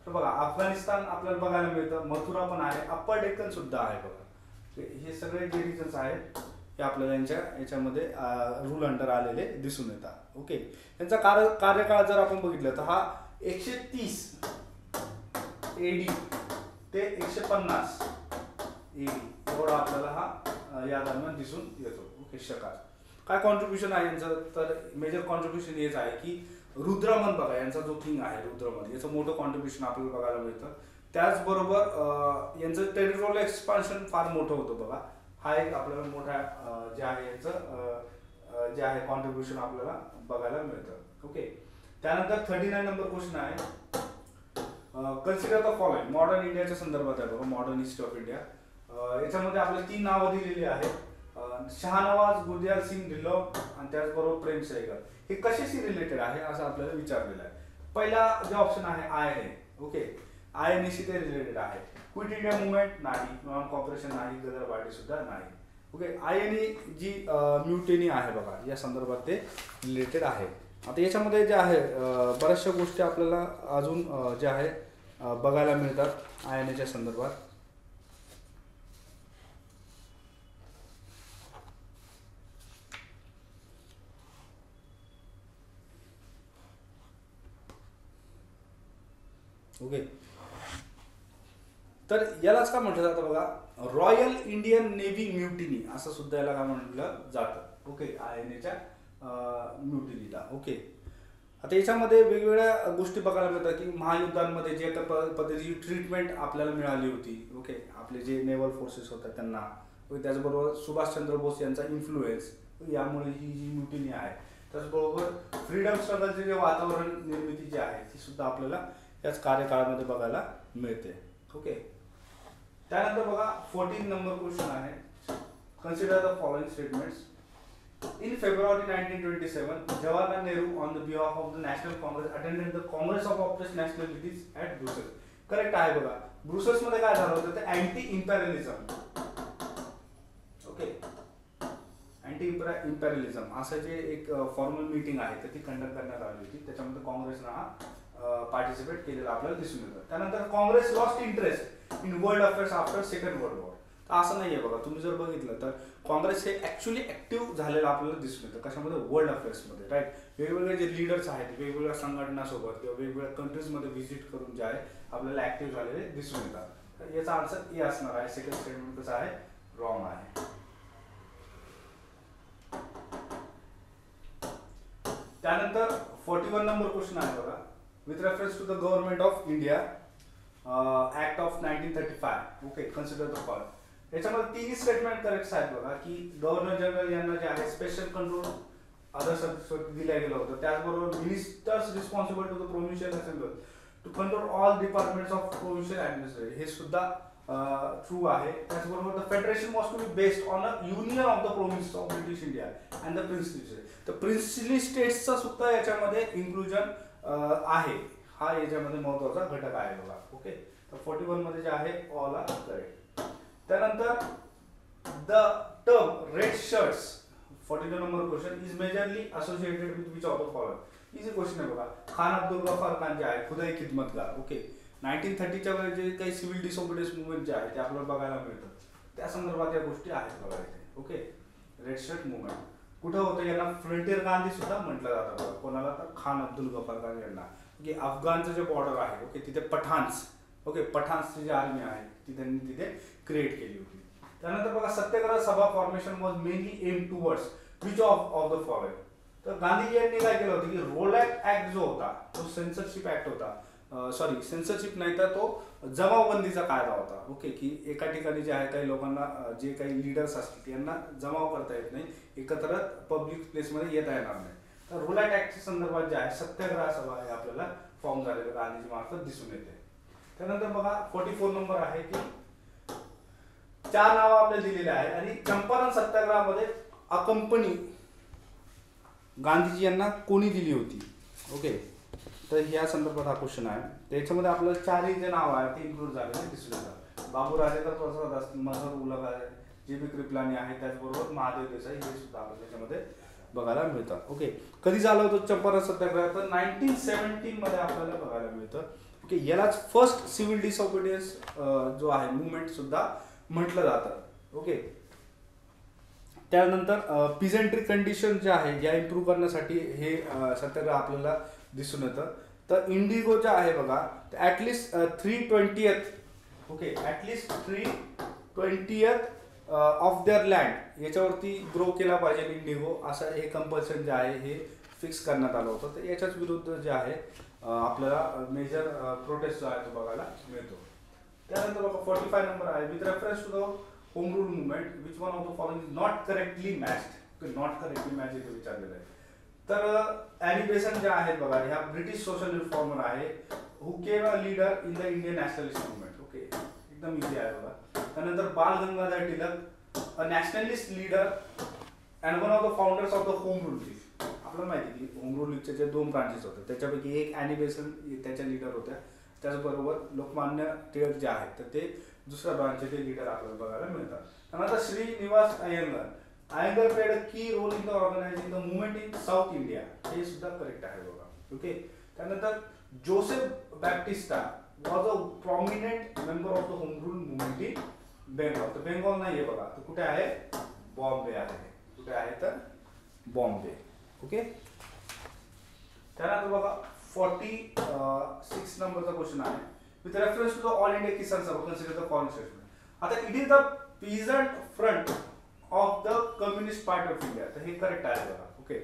तर बघा अफगाणिस्तान आपल्याला बघायला मिळतं, मथुरा पण आहे, अप्पर डेक्कन सुद्धा आहे बघा. हे सगळे जे रिजन्स आहेत हे आपल्याला याच्यामध्ये रूल अंडर आलेले दिसून येतात. ओके, त्यांचा कार्यकाळ जर आपण बघितलं तर हा 130 AD ते 150 AD एवढा आपल्याला हा या दरम्यान दिसून येतो. ओके, शका काय कॉन्ट्रीब्युशन आहे यांचं, तर मेजर कॉन्ट्रीब्युशन हेच आहे की रुद्रमन बघा यांचा जो किंग आहे रुद्रमन याचं मोठं कॉन्ट्रीब्युशन आपल्याला बघायला मिळतं. त्याचबरोबर यांचं टेरिटोरियल एक्सपान्शन फार मोठं होतं बघा. हा एक आपल्याला मोठा जे आहे याचं जे आहे कॉन्ट्रीब्युशन आपल्याला बघायला मिळतं. ओके, त्यानंतर 39 नंबर क्वेश्चन आहे, कन्सिडर द फॉलोइंग. मॉडर्न इंडियाच्या संदर्भात आहे बघा, मॉडर्न हिस्ट्री ऑफ इंडिया. याच्यामध्ये आपल्याला 3 नावं दिलेली आहेत, शहानवाज, गुलजार सिंग ढिल्लो आणि त्याचबरोबर प्रेम सहगल. हे कशाशी रिलेटेड आहे असं आपल्याला विचारलेलं आहे. पहिला जे ऑप्शन आहे INA. ओके, INA शी ते रिलेटेड आहे. क्विट इंडिया मुवमेंट नाही, नॉन कॉर्पोरेशन नाही, गदर पार्टी सुद्धा नाही. ओके, INA जी म्युटिनी आहे बघा या संदर्भात ते रिलेटेड आहे. आता याच्यामध्ये जे आहे बऱ्याचशा गोष्टी आपल्याला अजून जे आहे बघायला मिळतात INAच्या संदर्भात. ओके, तर यालाच काय म्हटलं जातं बघा, रॉयल इंडियन नेव्ही म्युटिनी असं सुद्धा याला काय म्हटलं जातं. ओके, INAच्या म्युटिनीला. ओके, आता याच्यामध्ये वेगवेगळ्या गोष्टी बघायला मिळतात की महायुद्धांमध्ये जे पद्धतीची ट्रीटमेंट आपल्याला मिळाली होती. ओके, आपले जे नेव्हल फोर्सेस होतात त्यांना, त्याचबरोबर सुभाषचंद्र बोस यांचा इन्फ्लुएन्स यामुळे ही जी म्युटिनी आहे. त्याचबरोबर फ्रीडम स्ट्रगलचे जे वातावरण निर्मिती जी आहे ती सुद्धा आपल्याला याच कार्यकाळामध्ये बघायला मिळते. ओके, त्यानंतर बघा 14 नंबर क्वेश्चन आहे, consider the following statements. In February 1927, Jawaharlal Nehru, on the behalf of the National Congress, attended the Congress of Oppressed Nationalities at Brussels. Correct आहे बघा. ब्रुसेल्स मध्ये काय झालं होतं, ते अँटी इम्पेरियलिझम. ओके, अँटी इम्पेरियलिझम असं जे एक फॉर्मल मीटिंग आहे तर ती कंडक्ट करण्यात आली होती. त्याच्यामध्ये काँग्रेसनं हा पार्टिसिपेट केलेला आपल्याला दिसून येतं. त्यानंतर Congress lost interest in world affairs after second world war. तर असं नाहीये बघा, तुम्ही जर बघितलं तर काँग्रेस हे ऍक्च्युली ऍक्टिव्ह झालेलं आपल्याला दिसून येतं कशामध्ये, वर्ल्ड अफेअर्समध्ये, राईट. वेगवेगळे जे लीडर्स आहेत वेगवेगळ्या संघटनासोबत किंवा वेगवेगळ्या कंट्रीजमध्ये व्हिजिट करून जे आहे आपल्याला ऍक्टिव्ह झालेले दिसून येतात. तर याचा आन्सर ए असणार आहे. सेकंड स्टेटमेंट कसं आहे, रॉंग आहे. त्यानंतर 41 नंबर क्वेश्चन आहे बघा, with reference to the Government of India Act of 1935. Okay, consider the following. याच्यामध्ये तिन्ही स्टेटमेंट करेक्ट आहेत बघा, की गव्हर्नर जनरल यांना जे आहे स्पेशल कंट्रोल अदर सर्व्हिस दिल्या गेलं होतं. त्याचबरोबर ministers responsible to the provincial assembly to control all departments of provincial administration, हे सुद्धा ट्रू आहे. त्याचबरोबर the federation was to be based on a union of the province of British India and the princely states. तर princely स्टेट्सचा सुद्धा याच्यामध्ये inclusion आहे. हा याच्यामध्ये महत्वाचा घटक आहे बघा. ओके, तर 41 मध्ये जे आहे ऑल आर करेक्ट. त्यानंतर the term red shirts, 42 number question, is majorly associated with which of the following. Easy question आहे बघा. खान अब्दुल गफार खान जे आहे खुदाई खिदमतगार. ओके, 1930च्या वेळेस जे काही सिव्हिल डिसओबिडियन्स मुवमेंट जे आहे ते आपल्याला बघायला मिळतं, त्या संदर्भात या गोष्टी आहेत बघा इथे. ओके, रेड शर्ट मुवमेंट कुठं होतं, यांना फ्रंटियर गांधी सुद्धा म्हटलं जातं बघा. कोणाला, तर खान अब्दुल गफार खान यांना. की अफगाणचं जे बॉर्डर आहे, ओके, तिथे पठान्स, ओके, पठान्सची जी आर्मी आहे ती त्यांनी तिथे क्रिएट केली होती. त्यानंतर बघा, Satyagraha Sabha formation was mainly aim towards which of the following. तर गांधीजी यांनी काय केलं होतं की रोलॅक ऍक्ट जो होता तो सेन्सरशिप ऍक्ट होता, सॉरी सेन्सरशिप नाही तर तो जमावबंदीचा कायदा होता. ओके, की एका ठिकाणी जे आहे काही लोकांना जे काही लीडर्स असतील यांना जमाव करता येत नाही, एकत्र पब्लिक प्लेसमध्ये येता येणार नाही. तर रोलॅक ऍक्टच्या संदर्भात जे आहे सत्याग्रह सभा हे आपल्याला फॉर्म झालेलं गांधीजी मार्फत दिसून येते. त्यानंतर बघा 44 नंबर आहे की 4 नावं आपल्याला दिलेले आहे आणि चंपारण सत्याग्रहामध्ये अकंपनी गांधीजी यांना कोणी दिली होती. ओके, तर ह्या संदर्भात हा क्वेश्चन आहे. त्याच्यामध्ये आपल्याला 4ही जे नाव आहे ते इन्क्लूड झालेले दिसून येतात. बाबू राजेंद्र प्रसाद असतील, मनोहर उलग आहे, JB कृपलानी आहे, त्याचबरोबर महादेव देसाई, हे सुद्धा आपल्याला त्याच्यामध्ये बघायला मिळतात. ओके, कधी झालं होतं चंपारण सत्याग्रह, तर 1917 मध्ये आपल्याला बघायला मिळतं. ओके, यालाच फर्स्ट सिव्हिल डिसओबिडियन्स जो आहे मुवमेंट सुद्धा म्हटलं जातं. ओके, त्यानंतर पिझेंट्री कंडिशन जे आहे या इम्प्रूव्ह करण्यासाठी हे सत्याग्रह आपल्याला दिसून येतं. तर इंडिगो जे आहे बघा, at least 3/20th, okay, at least 3/20th of their land याच्यावरती ग्रो केला पाहिजे इंडिगो, असं हे कंपल्शन जे आहे हे फिक्स करण्यात आलं होतं. तर याच्याच विरुद्ध जे आहे आपल्याला मेजर प्रोटेस्ट जो आहे तो बघायला मिळतो. त्यानंतर बघा 45 नंबर आहे, with reference to the home rule movement which one of the following is not correctly matched. Not correctly match इथे विचारलेलं आहे. तर ॲनी बेसंट जे आहेत बघा, ह्या ब्रिटिश सोशल रिफॉर्मर आहे, who came a leader in the Indian nationalist movement. Okay, एकदम इझी आहे बघा. त्यानंतर Bal Gangadhar Tilak, a nationalist leader and one of the founders of the home Rule League. आपल्याला माहिती की होम रूल लीगचे जे 2 ब्रांचेस होते त्याच्यापैकी एक ॲनी बेसंट त्याच्या लीडर होत्या, त्याचबरोबर लोकमान्य टिळक जे आहेत तर ते दुसऱ्या ब्रांचचे लीडर आपल्याला बघायला मिळतात. त्यानंतर Shrinivas Iyengar, Iyengar played a key role in the organizing the movement in South India. हे सुद्धा करेक्ट आहे बघा. ओके, त्यानंतर Joseph Baptista was a prominent member of the home rule movement in Bengal. तर बेंगॉल नाही आहे बघा, तर कुठे आहे, बॉम्बे आहे. कुठे आहे तर बॉम्बे. ओके, त्यानंतर बघा 46 नंबरचा क्वेश्चन आहे, with reference to the All India Kisan Sabha consider the following statement. आता it is the peasant front of the Communist Party of India. तर हे करेक्ट आहे बघा. ओके,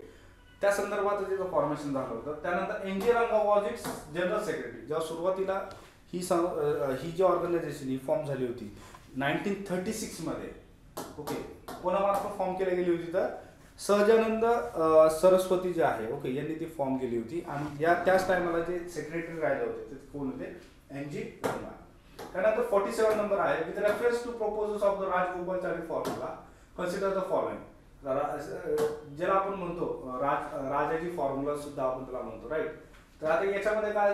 त्या संदर्भात त्याचं फॉर्मेशन झालं होतं. त्यानंतर NG रंगा वॉज इट्स जनरल सेक्रेटरी. जेव्हा सुरुवातीला ही जी ऑर्गनायझेशन ही फॉर्म झाली होती 1936 मध्ये. ओके, कोणामार्फत फॉर्म केली गेली होती तर सहजानंद सरस्वती जे आहे, ओके, यांनी ती फॉर्म केली होती. आणि या त्याच टायमाला जे सेक्रेटरी राहिले होते ते कोण होते, NG रंगा. त्यानंतर 47 नंबर आहे, with reference to proposals of the Rajagopalachari formula consider the following. ज्याला आपण म्हणतो राजाची फॉर्म्युला सुद्धा आपण त्याला म्हणतो, राईट. तर आता याच्यामध्ये काय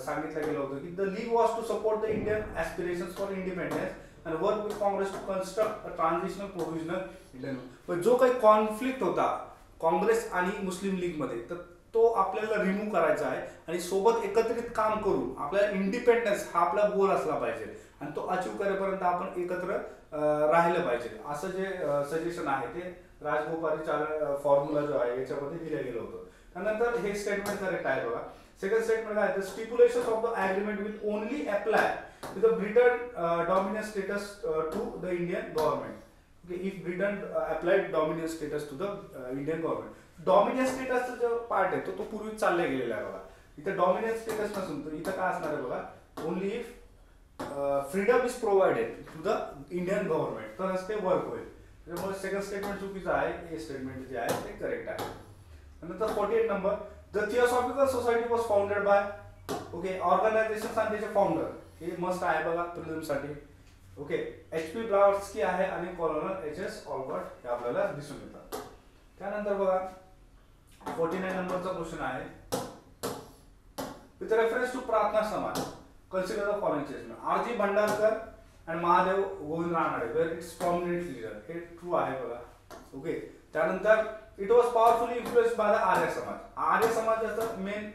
सांगितलं गेलं होतं की the league was to support the Indian aspirations for independence and work with Congress to construct a transitional provisional Indian. पण जो काही कॉन्फ्लिक्ट होता काँग्रेस आणि मुस्लिम लीगमध्ये, तर तो आपल्याला रिमूव्ह करायचा आहे आणि सोबत एकत्रित काम करून आपल्याला इंडिपेंडन्स हा आपला गोल असला पाहिजे. आणि तो अचीव करेपर्यंत आपण एकत्र राहिलं पाहिजे, असं जे सजेशन आहे ते राजगोपालाचार्य फॉर्म्युला जो आहे याच्यामध्ये दिलं गेलं होतं. त्यानंतर हे स्टेटमेंट करेक्ट आहे बघा. सेकंड स्टेटमेंट काय आहे, stipulations of the agreement will only apply to the Britain dominant status to the Indian government. If Britain applied dominant status to the Indian government. Dominant स्टेटसचा जो पार्ट आहे तो पूर्वी चालला गेलेला आहे बघा. इथे डॉमिनंट स्टेटस नसून तर इथं काय असणार आहे बघा, only if freedom is provided to the Indian government तरच ते वर्क होईल. त्यामुळे सेकंड स्टेटमेंट चुकीचं आहे, हे स्टेटमेंट जे आहे ते करेक्ट आहे. नंतर 48 number, the Theosophical Society was founded by, okay, organization आणि त्याचे फाउंडर, हे मस्त आहे बघा प्रिलिम्ससाठी. ओके, HP ब्लॉवत्स्की आहे आणि कॉर्नल HS ऑल्बर्ट हे आपल्याला दिसून येतात. त्यानंतर बघा 49 नंबरचा क्वेश्चन आहे, विथ रेफरन्स टू प्रार्थना समाज consider the following statement. R.G. Bhandarkar and Mahadev Govind Ranade were its prominent leader. हे ट्रू आहे बघा. ओके, त्यानंतर it was powerfully influenced by the Arya Samaj. Arya समाजाचं मेन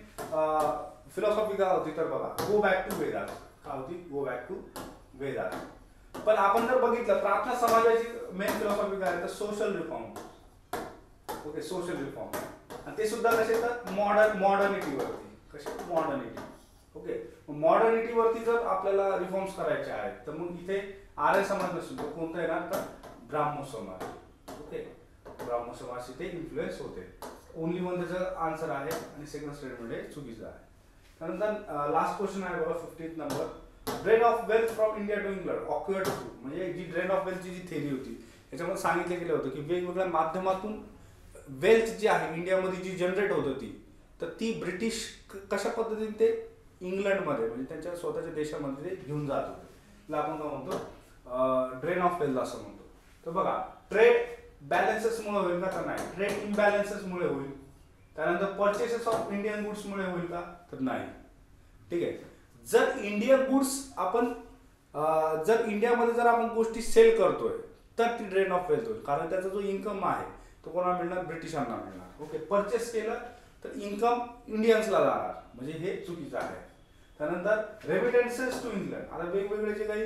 फिलॉसॉफी काय होती तर बघा, गो बॅक टू वेदास. काय होती? Go back to Vedas. पण आपण जर बघितलं प्रार्थना समाजाची मेन फिलॉसॉफी काय आहे तर social reform. Okay, social reform, आणि ते सुद्धा कसे तर मॉडर्निटीवरती. कसे? मॉडर्निटी. ओके, मॉडर्निटी वरती जर आपल्याला रिफॉर्म्स करायचे आहेत तर मग इथे आर्य समाज नसून तर कोणता येणार तर ब्राह्मो समाज. ओके, ब्राह्मो समाज इथे इन्फ्लुएन्स होते. ओनली वन त्याचं आन्सर आहे आणि सेकंड स्टेटमेंट हे चुकीचं आहे. त्यानंतर लास्ट क्वेश्चन आहे बघा 50th number, drain of wealth from India to England occurred through. म्हणजे जी ड्रेन ऑफ वेल्थची जी थेरी होती याच्यामध्ये सांगितलं गेलं होतं की वेगवेगळ्या माध्यमातून वेल्थ जी आहे इंडियामध्ये जी जनरेट होत होती तर ती ब्रिटिश कशा पद्धतीने ते इंग्लंडमध्ये म्हणजे त्यांच्या स्वतःच्या देशामध्ये ते घेऊन जात होते. त्याला आपण काय म्हणतो, ड्रेन ऑफ वेल्थ असं म्हणतो. तर बघा, ट्रेड बॅलन्सेसमुळे होईल का तर नाही, ट्रेड इम्बॅलन्सेसमुळे होईल. त्यानंतर परचेसेस ऑफ इंडियन गुड्समुळे होईल का तर नाही. ठीक आहे, जर इंडियन गुड्स आपण जर इंडियामध्ये जर आपण गोष्टी सेल करतोय तर ती ड्रेन ऑफ वेल्थ होईल, कारण त्याचा जो इन्कम आहे तो कोणाला मिळणार, ब्रिटिशांना मिळणार. ओके, परचेस केलं तर इन्कम इंडियन्सला जाणार, म्हणजे हे चुकीचं आहे. त्यानंतर रेमिटेन्सेस टू इंग्लंड. आता वेगवेगळे जे काही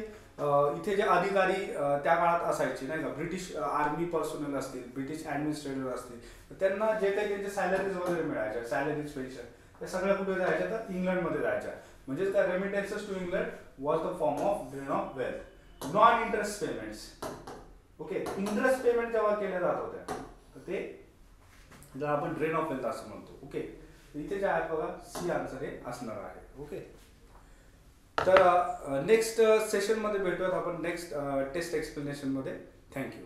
इथे जे अधिकारी त्या काळात असायचे नाही का, ब्रिटिश आर्मी पर्सनल असतील, ब्रिटिश ॲडमिनिस्ट्रेटर असतील, तर त्यांना जे काही त्यांचे सॅलरीज वगैरे मिळायच्या, सॅलरीज पेन्शन, त्या सगळ्या कुठे जायच्या तर इंग्लंडमध्ये जायच्या. म्हणजे काय, remittances to England was the form of drain of wealth. Non interest payments. Okay, interest payment जेव्हा केल्या जात होत्या तर ते जर आपण ड्रेन ऑफ वेल्थ असं म्हणतो. ओके, इथे जे आहे बघा सी आन्सर हे असणार आहे. ओके, तर नेक्स्ट सेशनमध्ये भेटूयात आपण नेक्स्ट टेस्ट एक्सप्लेनेशनमध्ये. थँक्यू.